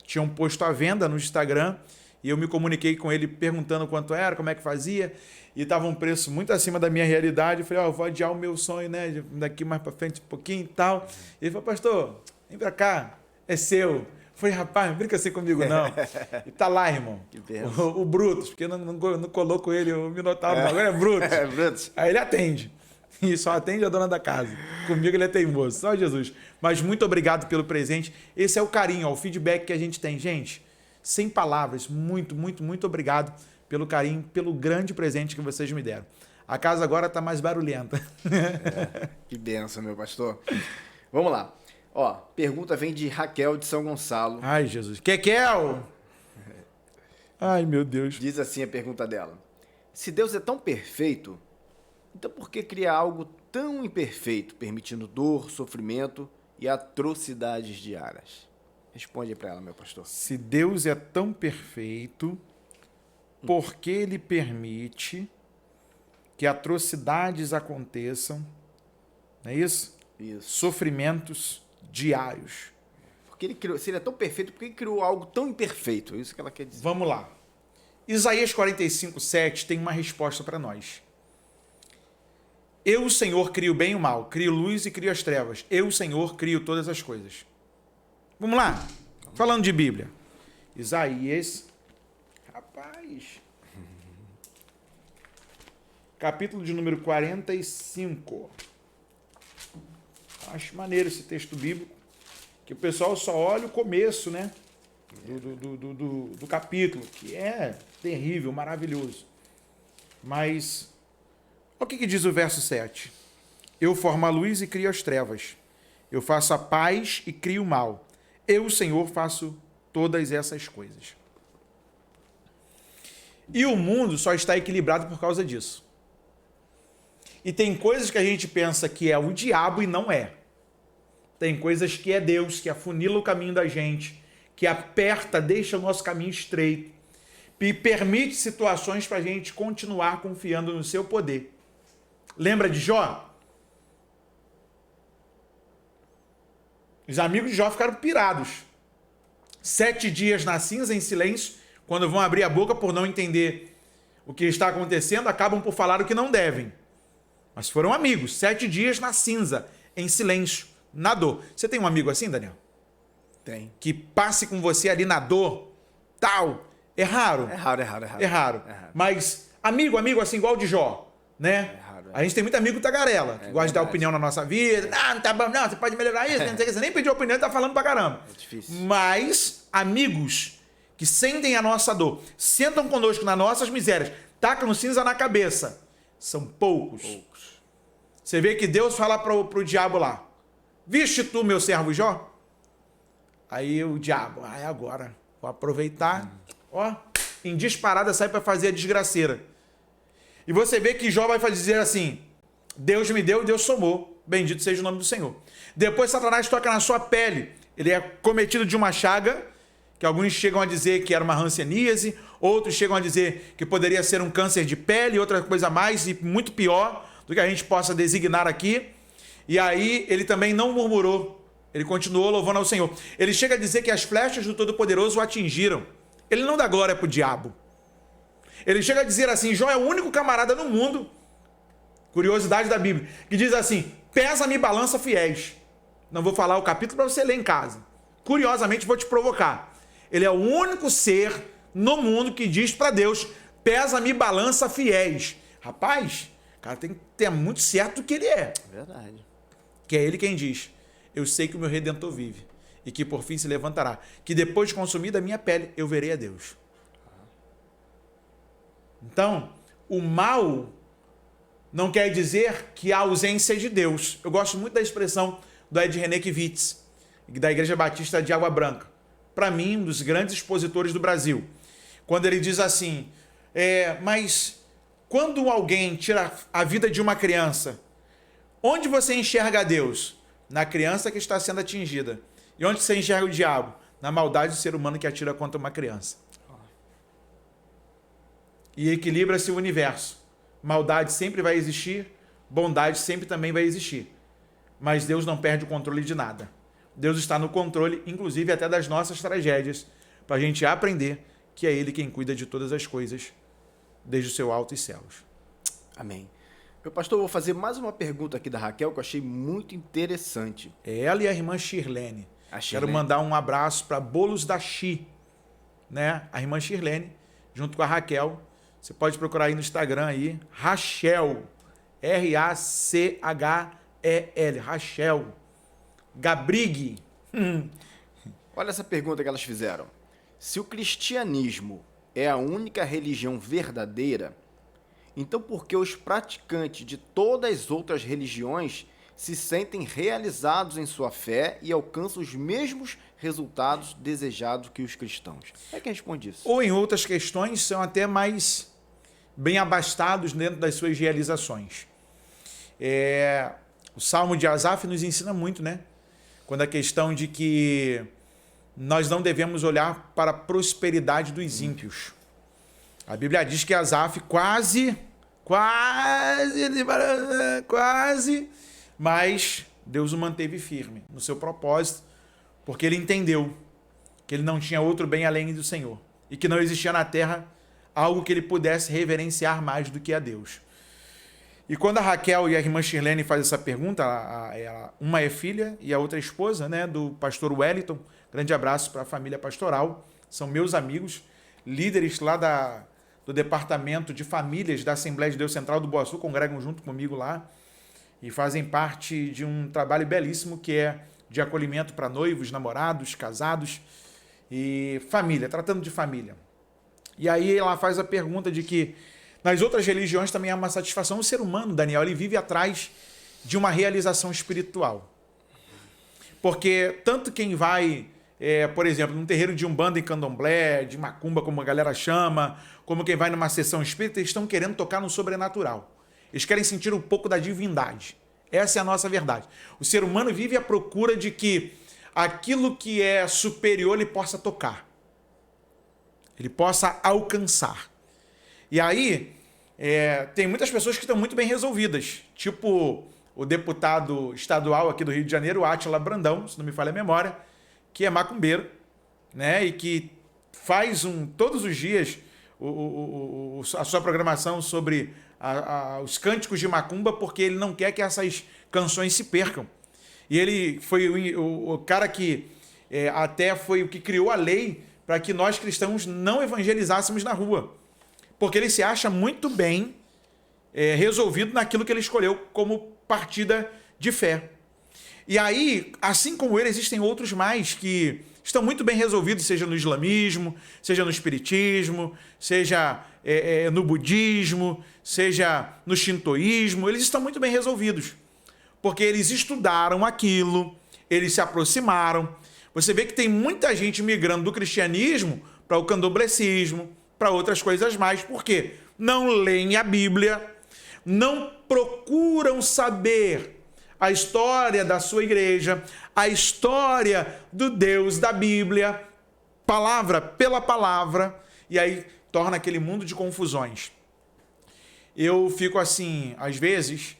tinham posto à venda no Instagram e eu me comuniquei com ele perguntando quanto era, como é que fazia, e estava um preço muito acima da minha realidade. Eu falei, eu vou adiar o meu sonho, né, daqui mais para frente um pouquinho e tal. E ele falou, pastor, vem para cá, é seu. Eu falei, rapaz, não brinca assim comigo não. E tá lá, irmão, o Brutus, porque eu não coloco ele, o Minotauro, agora é Brutus. Brutus. Aí ele atende. E só atende a dona da casa. Comigo ele é teimoso, só Jesus. Mas muito obrigado pelo presente. Esse é o carinho, ó, o feedback que a gente tem. Gente, sem palavras, muito, muito, muito obrigado pelo carinho, pelo grande presente que vocês me deram. A casa agora está mais barulhenta. Que benção, meu pastor. Vamos lá. Ó, pergunta vem de Raquel de São Gonçalo. Ai, Jesus. Kekel! Ai, meu Deus. Diz assim a pergunta dela. Se Deus é tão perfeito, então por que criar algo tão imperfeito, permitindo dor, sofrimento e atrocidades diárias? Responde para ela, meu pastor. Se Deus é tão perfeito, por que ele permite que atrocidades aconteçam? Não é isso? Isso. Sofrimentos diários. Porque ele criou, se ele é tão perfeito, por que ele criou algo tão imperfeito? É isso que ela quer dizer. Vamos lá. Isaías 45:7 tem uma resposta para nós. Eu, o Senhor, crio o bem e o mal, crio luz e crio as trevas. Eu, o Senhor, crio todas as coisas. Vamos lá? Falando de Bíblia. Isaías, rapaz, capítulo de número 45. Acho maneiro esse texto bíblico, que o pessoal só olha o começo, né? Do capítulo, que é terrível, maravilhoso. Mas, olha o que diz o verso 7. Eu formo a luz e crio as trevas. Eu faço a paz e crio o mal. Eu, o Senhor, faço todas essas coisas. E o mundo só está equilibrado por causa disso. E tem coisas que a gente pensa que é o diabo e não é. Tem coisas que é Deus, que afunila o caminho da gente, que aperta, deixa o nosso caminho estreito e permite situações para a gente continuar confiando no seu poder. Lembra de Jó? Os amigos de Jó ficaram pirados. 7 dias na cinza, em silêncio, quando vão abrir a boca por não entender o que está acontecendo, acabam por falar o que não devem. Mas foram amigos, 7 dias na cinza, em silêncio, na dor. Você tem um amigo assim, Daniel? Tem. Que passe com você ali na dor, tal. É raro. É raro. É raro. Mas amigo assim, igual o de Jó, né? É raro. A gente tem muito amigo tagarela, que gosta de dar opinião na nossa vida. Ah, não tá bom, não, você pode melhorar isso, não sei o que. Você nem pediu opinião e tá falando pra caramba. É difícil. Mas amigos que sentem a nossa dor, sentam conosco nas nossas misérias, tacam cinza na cabeça, são poucos. Você vê que Deus fala pro diabo lá, viste tu, meu servo Jó? Aí o diabo, é agora, vou aproveitar, ó, em disparada sai para fazer a desgraceira. E você vê que Jó vai dizer assim, Deus me deu, Deus somou, bendito seja o nome do Senhor. Depois Satanás toca na sua pele, ele é cometido de uma chaga, que alguns chegam a dizer que era uma hanseníase, outros chegam a dizer que poderia ser um câncer de pele, outra coisa mais e muito pior do que a gente possa designar aqui. E aí ele também não murmurou, ele continuou louvando ao Senhor. Ele chega a dizer que as flechas do Todo-Poderoso o atingiram. Ele não dá glória para o diabo. Ele chega a dizer assim, Jó é o único camarada no mundo, curiosidade da Bíblia, que diz assim, pesa-me balança fiéis. Não vou falar o capítulo para você ler em casa. Curiosamente vou te provocar. Ele é o único ser no mundo que diz para Deus, pesa-me balança fiéis. Rapaz, o cara tem que ter muito certo o que ele é. Verdade. Que é ele quem diz, eu sei que o meu Redentor vive e que por fim se levantará, que depois de consumida a minha pele, eu verei a Deus. Então, o mal não quer dizer que há ausência de Deus. Eu gosto muito da expressão do Ed René Kivitz, da Igreja Batista de Água Branca. Para mim, um dos grandes expositores do Brasil. Quando ele diz assim, mas quando alguém tira a vida de uma criança, onde você enxerga Deus? Na criança que está sendo atingida. E onde você enxerga o diabo? Na maldade do ser humano que atira contra uma criança. E equilibra-se o universo. Maldade sempre vai existir, bondade sempre também vai existir. Mas Deus não perde o controle de nada. Deus está no controle, inclusive até das nossas tragédias, para a gente aprender que é ele quem cuida de todas as coisas, desde o seu alto e céus. Amém. Meu pastor, eu vou fazer mais uma pergunta aqui da Raquel que eu achei muito interessante. É ela e a irmã Shirlene. A Quero Shirlene. mandar um abraço para Bolos da Chi, né? A irmã Shirlene, junto com a Raquel. Você pode procurar aí no Instagram aí, Rachel, R-A-C-H-E-L, Rachel, Gabrig. Olha essa pergunta que elas fizeram. Se o cristianismo é a única religião verdadeira, então por que os praticantes de todas as outras religiões se sentem realizados em sua fé e alcançam os mesmos resultados desejados que os cristãos? Como é que responde isso? Ou em outras questões são até mais bem abastados dentro das suas realizações. O Salmo de Asaf nos ensina muito, né? Quando a questão de que nós não devemos olhar para a prosperidade dos ímpios. A Bíblia diz que Asaf quase, mas Deus o manteve firme no seu propósito, porque ele entendeu que ele não tinha outro bem além do Senhor e que não existia na terra algo que ele pudesse reverenciar mais do que a Deus. E quando a Raquel e a irmã Shirlene fazem essa pergunta, uma é filha e a outra é esposa, né, do pastor Wellington. Grande abraço para a família pastoral, são meus amigos, líderes lá do departamento de famílias da Assembleia de Deus Central do Boa Sul, congregam junto comigo lá e fazem parte de um trabalho belíssimo que é de acolhimento para noivos, namorados, casados e família, tratando de família. E aí ela faz a pergunta de que nas outras religiões também há uma satisfação. O ser humano, Daniel, ele vive atrás de uma realização espiritual. Porque tanto quem vai, por exemplo, num terreiro de Umbanda em Candomblé, de Macumba, como a galera chama, como quem vai numa sessão espírita, eles estão querendo tocar no sobrenatural. Eles querem sentir um pouco da divindade. Essa é a nossa verdade. O ser humano vive à procura de que aquilo que é superior ele possa tocar. Ele possa alcançar. E aí, tem muitas pessoas que estão muito bem resolvidas. Tipo o deputado estadual aqui do Rio de Janeiro, Átila Brandão, se não me falha a memória, que é macumbeiro, né? E que faz todos os dias a sua programação sobre os cânticos de macumba, porque ele não quer que essas canções se percam. E ele foi o cara que até foi o que criou a lei para que nós cristãos não evangelizássemos na rua. Porque ele se acha muito bem resolvido naquilo que ele escolheu como partida de fé. E aí, assim como ele, existem outros mais que estão muito bem resolvidos, seja no islamismo, seja no espiritismo, seja no budismo, seja no shintoísmo. Eles estão muito bem resolvidos, porque eles estudaram aquilo, eles se aproximaram. Você vê que tem muita gente migrando do cristianismo para o candomblecismo, para outras coisas mais. Por quê? Não leem a Bíblia, não procuram saber a história da sua igreja, a história do Deus da Bíblia, palavra pela palavra, e aí torna aquele mundo de confusões. Eu fico assim, às vezes,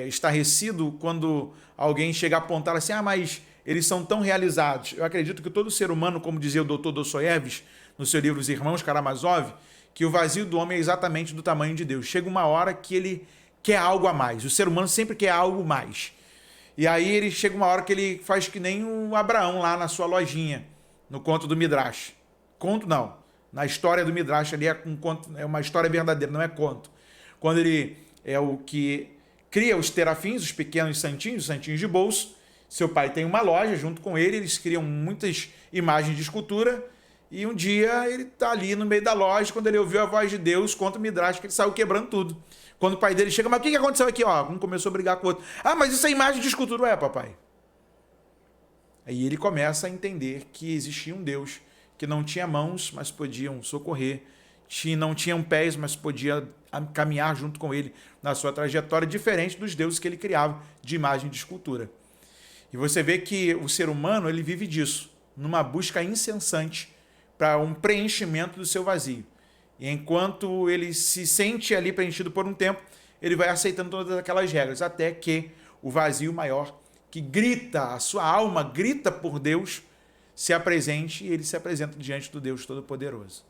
estarrecido quando alguém chega a apontar assim, mas eles são tão realizados. Eu acredito que todo ser humano, como dizia o Dr. Dostoiévski, no seu livro Os Irmãos Karamazov, que o vazio do homem é exatamente do tamanho de Deus. Chega uma hora que ele quer algo a mais. O ser humano sempre quer algo mais. E aí ele chega uma hora que ele faz que nem o Abraão lá na sua lojinha, no conto do Midrash. Conto não. Na história do Midrash ali é uma história verdadeira, não é conto. Quando ele é o que cria os terafins, os pequenos santinhos, os santinhos de bolso. Seu pai tem uma loja junto com ele, eles criam muitas imagens de escultura. E um dia ele está ali no meio da loja, quando ele ouviu a voz de Deus, conta o Midrash, que ele saiu quebrando tudo. Quando o pai dele chega, mas o que aconteceu aqui? Um começou a brigar com o outro. Mas isso é imagem de escultura. Papai. Aí ele começa a entender que existia um Deus que não tinha mãos, mas podiam socorrer, não tinham pés, mas podia caminhar junto com ele na sua trajetória, diferente dos deuses que ele criava de imagem de escultura. E você vê que o ser humano ele vive disso, numa busca incessante para um preenchimento do seu vazio. E enquanto ele se sente ali preenchido por um tempo, ele vai aceitando todas aquelas regras, até que o vazio maior, que grita, a sua alma grita por Deus, se apresente e ele se apresenta diante do Deus Todo-Poderoso.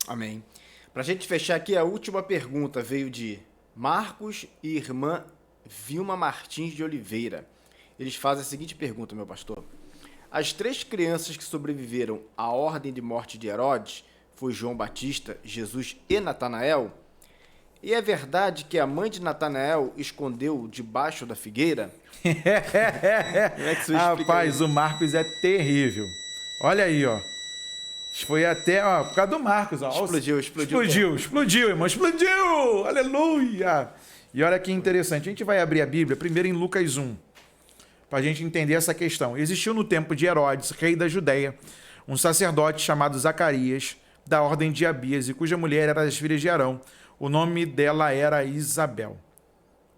Amém. Para a gente fechar aqui, a última pergunta veio de Marcos e irmã Vilma Martins de Oliveira. Eles fazem a seguinte pergunta, meu pastor. As 3 crianças que sobreviveram à ordem de morte de Herodes foi João Batista, Jesus e Natanael? E é verdade que a mãe de Natanael escondeu debaixo da figueira? Como é que você explica Rapaz, isso? o Marcos é terrível. Olha aí, ó. Foi até, ó, por causa do Marcos, ó. Explodiu. Explodiu, irmão, explodiu! Aleluia! E olha que interessante, a gente vai abrir a Bíblia primeiro em Lucas 1, para a gente entender essa questão. Existiu no tempo de Herodes, rei da Judéia, um sacerdote chamado Zacarias, da ordem de Abias, e cuja mulher era das filhas de Arão. O nome dela era Isabel.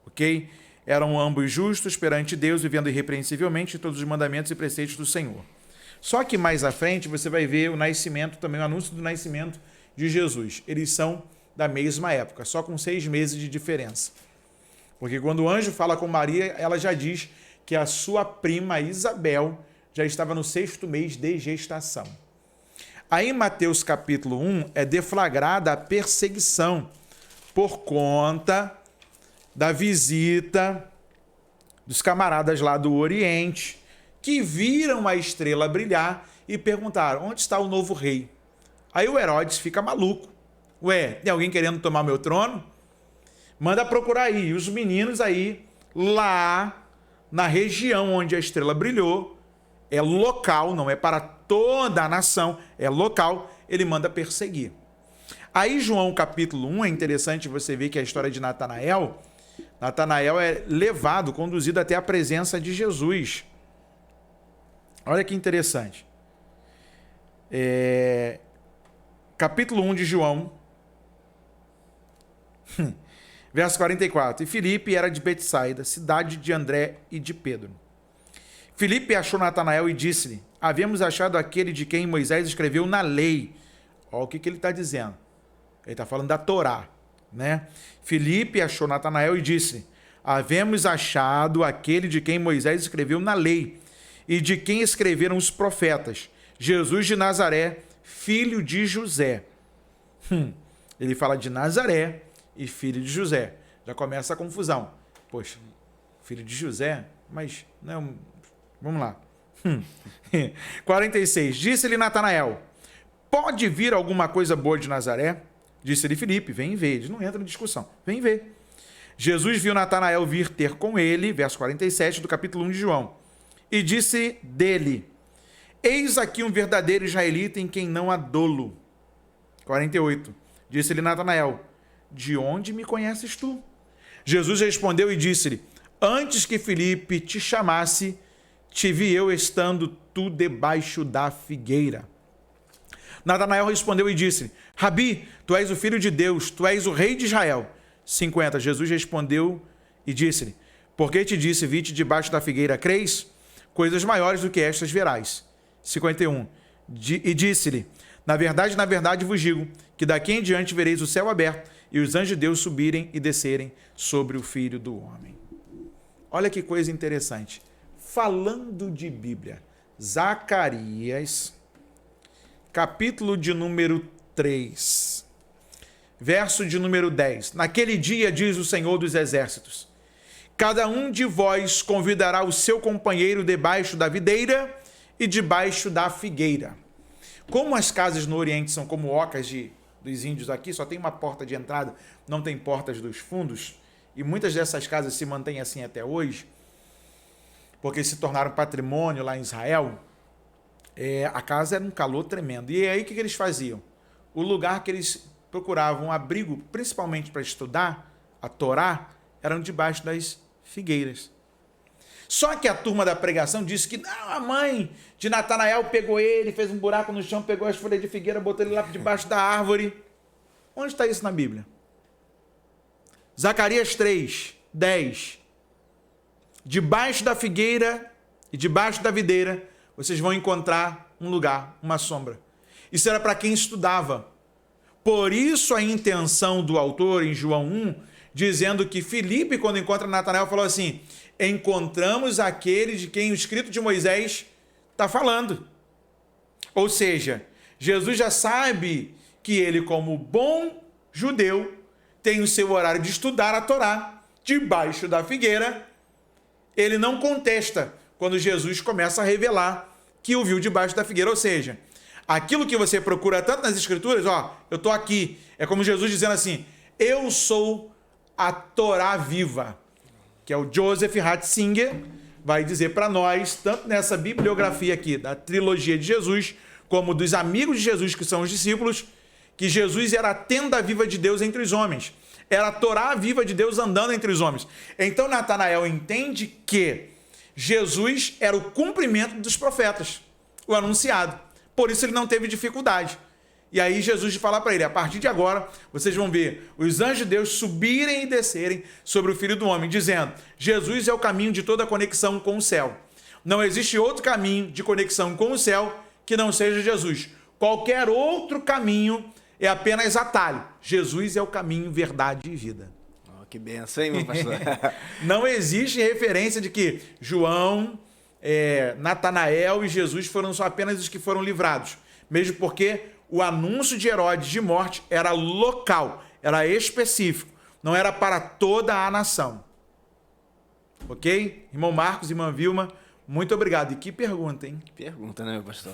Ok? Eram ambos justos perante Deus, vivendo irrepreensivelmente todos os mandamentos e preceitos do Senhor. Só que mais à frente você vai ver o nascimento, também o anúncio do nascimento de Jesus. Eles são da mesma época, só com 6 meses de diferença. Porque quando o anjo fala com Maria, ela já diz que a sua prima Isabel já estava no 6º mês de gestação. Aí em Mateus capítulo 1 é deflagrada a perseguição por conta da visita dos camaradas lá do Oriente, que viram a estrela brilhar e perguntaram, onde está o novo rei? Aí o Herodes fica maluco. Ué, tem alguém querendo tomar meu trono? Manda procurar aí. E os meninos aí, lá na região onde a estrela brilhou, é local, não é para toda a nação, é local, ele manda perseguir. Aí João capítulo 1, é interessante você ver que a história de Natanael é levado, conduzido até a presença de Jesus. Olha que interessante. Capítulo 1 de João, verso 44. E Filipe era de Betsaida, cidade de André e de Pedro. Filipe achou Natanael e disse-lhe, havemos achado aquele de quem Moisés escreveu na lei. Olha o que ele está dizendo. Ele está falando da Torá, né? Filipe achou Natanael e disse, havemos achado aquele de quem Moisés escreveu na lei e de quem escreveram os profetas, Jesus de Nazaré, filho de José. Ele fala de Nazaré e filho de José. Já começa a confusão. Poxa, filho de José? Mas, não, vamos lá. 46. Disse-lhe Natanael, pode vir alguma coisa boa de Nazaré? Disse-lhe Filipe, vem ver. Eles não entram em discussão. Vem ver. Jesus viu Natanael vir ter com ele, verso 47 do capítulo 1 de João, e disse dele, eis aqui um verdadeiro israelita em quem não há dolo. 48. Disse-lhe Natanael, de onde me conheces tu? Jesus respondeu e disse-lhe, antes que Filipe te chamasse, te vi eu estando tu debaixo da figueira. Natanael respondeu e disse, Rabi, tu és o filho de Deus, tu és o rei de Israel. 50. Jesus respondeu e disse-lhe, porque te disse, vi-te debaixo da figueira, crês? Coisas maiores do que estas verás. 51. E disse-lhe, na verdade vos digo, que daqui em diante vereis o céu aberto e os anjos de Deus subirem e descerem sobre o Filho do Homem. Olha que coisa interessante. Falando de Bíblia, Zacarias, capítulo de número 3, verso de número 10. Naquele dia, diz o Senhor dos Exércitos, cada um de vós convidará o seu companheiro debaixo da videira e debaixo da figueira. Como as casas no Oriente são como ocas dos índios aqui, só tem uma porta de entrada, não tem portas dos fundos, e muitas dessas casas se mantêm assim até hoje, porque se tornaram patrimônio lá em Israel, a casa era um calor tremendo. E aí o que eles faziam? O lugar que eles procuravam abrigo, principalmente para estudar a Torá, eram debaixo das figueiras. Só que a turma da pregação disse que não, a mãe de Natanael pegou ele, fez um buraco no chão, pegou as folhas de figueira, botou ele lá debaixo da árvore. Onde está isso na Bíblia? Zacarias 3, 10. Debaixo da figueira e debaixo da videira, vocês vão encontrar um lugar, uma sombra. Isso era para quem estudava. Por isso a intenção do autor em João 1, dizendo que Filipe, quando encontra Natanael, falou assim, encontramos aquele de quem o escrito de Moisés está falando. Ou seja, Jesus já sabe que ele, como bom judeu, tem o seu horário de estudar a Torá debaixo da figueira. Ele não contesta quando Jesus começa a revelar que o viu debaixo da figueira. Ou seja, aquilo que você procura tanto nas Escrituras, eu estou aqui. É como Jesus dizendo assim, eu sou a Torá viva, que é o Joseph Ratzinger, vai dizer para nós, tanto nessa bibliografia aqui da trilogia de Jesus, como dos amigos de Jesus, que são os discípulos, que Jesus era a tenda viva de Deus entre os homens. Era a Torá viva de Deus andando entre os homens. Então Natanael entende que Jesus era o cumprimento dos profetas, o anunciado. Por isso ele não teve dificuldade. E aí Jesus fala para ele, a partir de agora, vocês vão ver os anjos de Deus subirem e descerem sobre o Filho do Homem, dizendo, Jesus é o caminho de toda conexão com o céu. Não existe outro caminho de conexão com o céu que não seja Jesus. Qualquer outro caminho é apenas atalho. Jesus é o caminho, verdade e vida. Oh, que benção, hein, meu pastor? Não existe referência de que João, Natanael e Jesus foram só apenas os que foram livrados. Mesmo porque o anúncio de Herodes de morte era local, era específico, não era para toda a nação. Ok? Irmão Marcos, irmã Vilma, muito obrigado. E que pergunta, hein? Que pergunta, né, meu pastor?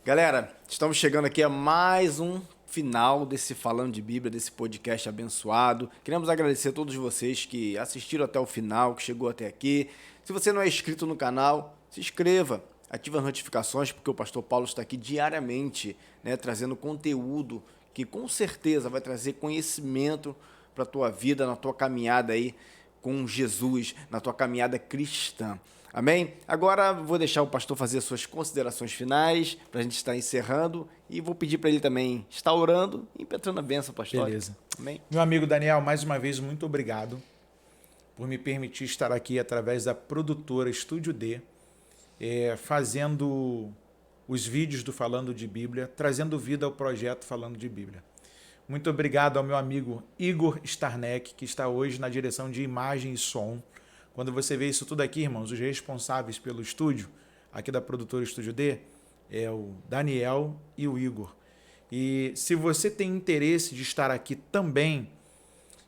Galera, estamos chegando aqui a mais um final desse Falando de Bíblia, desse podcast abençoado. Queremos agradecer a todos vocês que assistiram até o final, que chegou até aqui. Se você não é inscrito no canal, se inscreva, ative as notificações, porque o pastor Paulo está aqui diariamente, né, trazendo conteúdo que com certeza vai trazer conhecimento para a tua vida, na tua caminhada aí com Jesus, na tua caminhada cristã. Amém? Agora vou deixar o pastor fazer as suas considerações finais, para a gente estar encerrando, e vou pedir para ele também estar orando e impetrando a bênção, pastor. Beleza. Amém? Meu amigo Daniel, mais uma vez, muito obrigado por me permitir estar aqui através da produtora Estúdio D, fazendo os vídeos do Falando de Bíblia, trazendo vida ao projeto Falando de Bíblia. Muito obrigado ao meu amigo Igor Starneck, que está hoje na direção de imagem e som. Quando você vê isso tudo aqui, irmãos, os responsáveis pelo estúdio, aqui da produtora Estúdio D, é o Daniel e o Igor. E se você tem interesse de estar aqui também,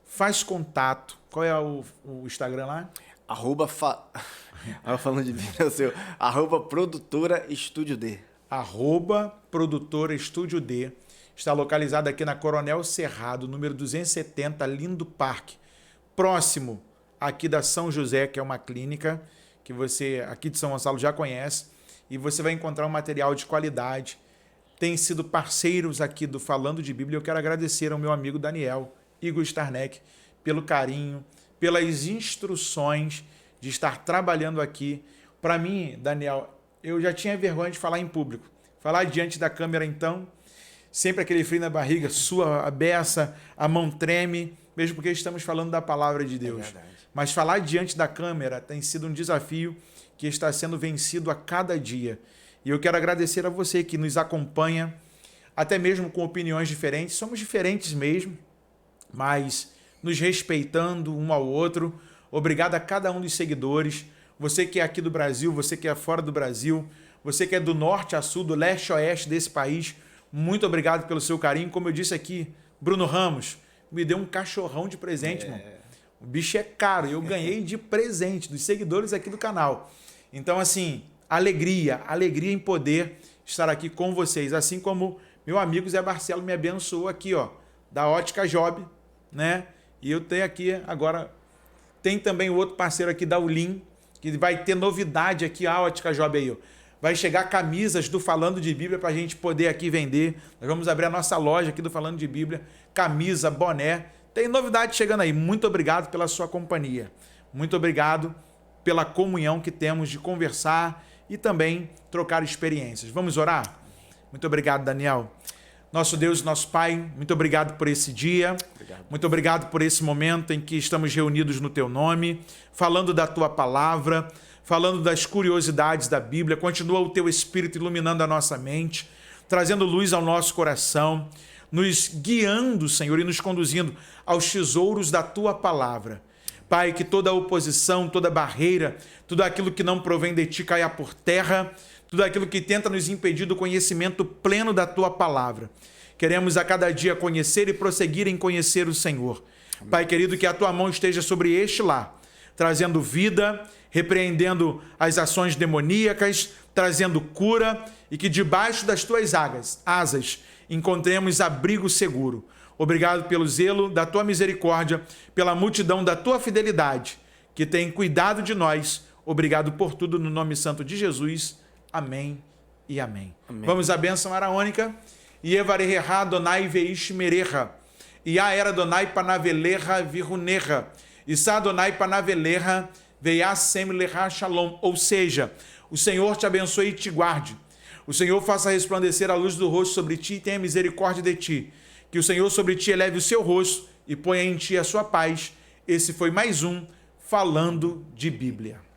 faz contato. Qual é o Instagram lá? Falando de Bíblia, é o seu. @produtora Estúdio D. @produtora Estúdio D. Está localizado aqui na Coronel Cerrado, número 270, Lindo Parque. Próximo aqui da São José, que é uma clínica que você aqui de São Gonçalo já conhece, e você vai encontrar um material de qualidade. Tem sido parceiros aqui do Falando de Bíblia. Eu quero agradecer ao meu amigo Daniel, Igor Starneck, pelo carinho, pelas instruções de estar trabalhando aqui. Para mim, Daniel, eu já tinha vergonha de falar em público. Falar diante da câmera, então, sempre aquele frio na barriga, sua a beça, a mão treme, mesmo porque estamos falando da palavra de Deus. Mas falar diante da câmera tem sido um desafio que está sendo vencido a cada dia. E eu quero agradecer a você que nos acompanha, até mesmo com opiniões diferentes. Somos diferentes mesmo, mas nos respeitando um ao outro. Obrigado a cada um dos seguidores. Você que é aqui do Brasil, você que é fora do Brasil, você que é do norte a sul, do leste a oeste desse país, muito obrigado pelo seu carinho. Como eu disse aqui, Bruno Ramos me deu um cachorrão de presente, irmão. O bicho é caro, eu ganhei de presente dos seguidores aqui do canal. Então, assim, alegria em poder estar aqui com vocês. Assim como meu amigo Zé Barcelo me abençoou aqui, ó, da Ótica Job, né? E eu tenho aqui agora, tem também o outro parceiro aqui da Ulim, que vai ter novidade aqui, a Ótica Job aí, ó. Vai chegar camisas do Falando de Bíblia para a gente poder aqui vender. Nós vamos abrir a nossa loja aqui do Falando de Bíblia, camisa, boné. Tem novidade chegando aí. Muito obrigado pela sua companhia. Muito obrigado pela comunhão que temos de conversar e também trocar experiências. Vamos orar? Muito obrigado, Daniel. Nosso Deus, nosso Pai, muito obrigado por esse dia. Muito obrigado por esse momento em que estamos reunidos no Teu nome, falando da Tua palavra, falando das curiosidades da Bíblia. Continua o Teu Espírito iluminando a nossa mente, trazendo luz ao nosso coração, nos guiando, Senhor, e nos conduzindo aos tesouros da Tua palavra. Pai, que toda oposição, toda barreira, tudo aquilo que não provém de Ti caia por terra, tudo aquilo que tenta nos impedir do conhecimento pleno da tua palavra. Queremos a cada dia conhecer e prosseguir em conhecer o Senhor. Amém. Pai querido, que a tua mão esteja sobre este lar, trazendo vida, repreendendo as ações demoníacas, trazendo cura, e que debaixo das tuas asas encontremos abrigo seguro. Obrigado pelo zelo da tua misericórdia, pela multidão da tua fidelidade, que tem cuidado de nós. Obrigado por tudo, no nome santo de Jesus. Amém e amém. Amém. Vamos à bênção araônica. Ievareha Adonai veish mereha, Ia era Adonai panaveleha viruneha, Issa Adonai panaveleha veiasem leha shalom. Ou seja, o Senhor te abençoe e te guarde. O Senhor faça resplandecer a luz do rosto sobre ti e tenha misericórdia de ti. Que o Senhor sobre ti eleve o seu rosto e ponha em ti a sua paz. Esse foi mais um Falando de Bíblia.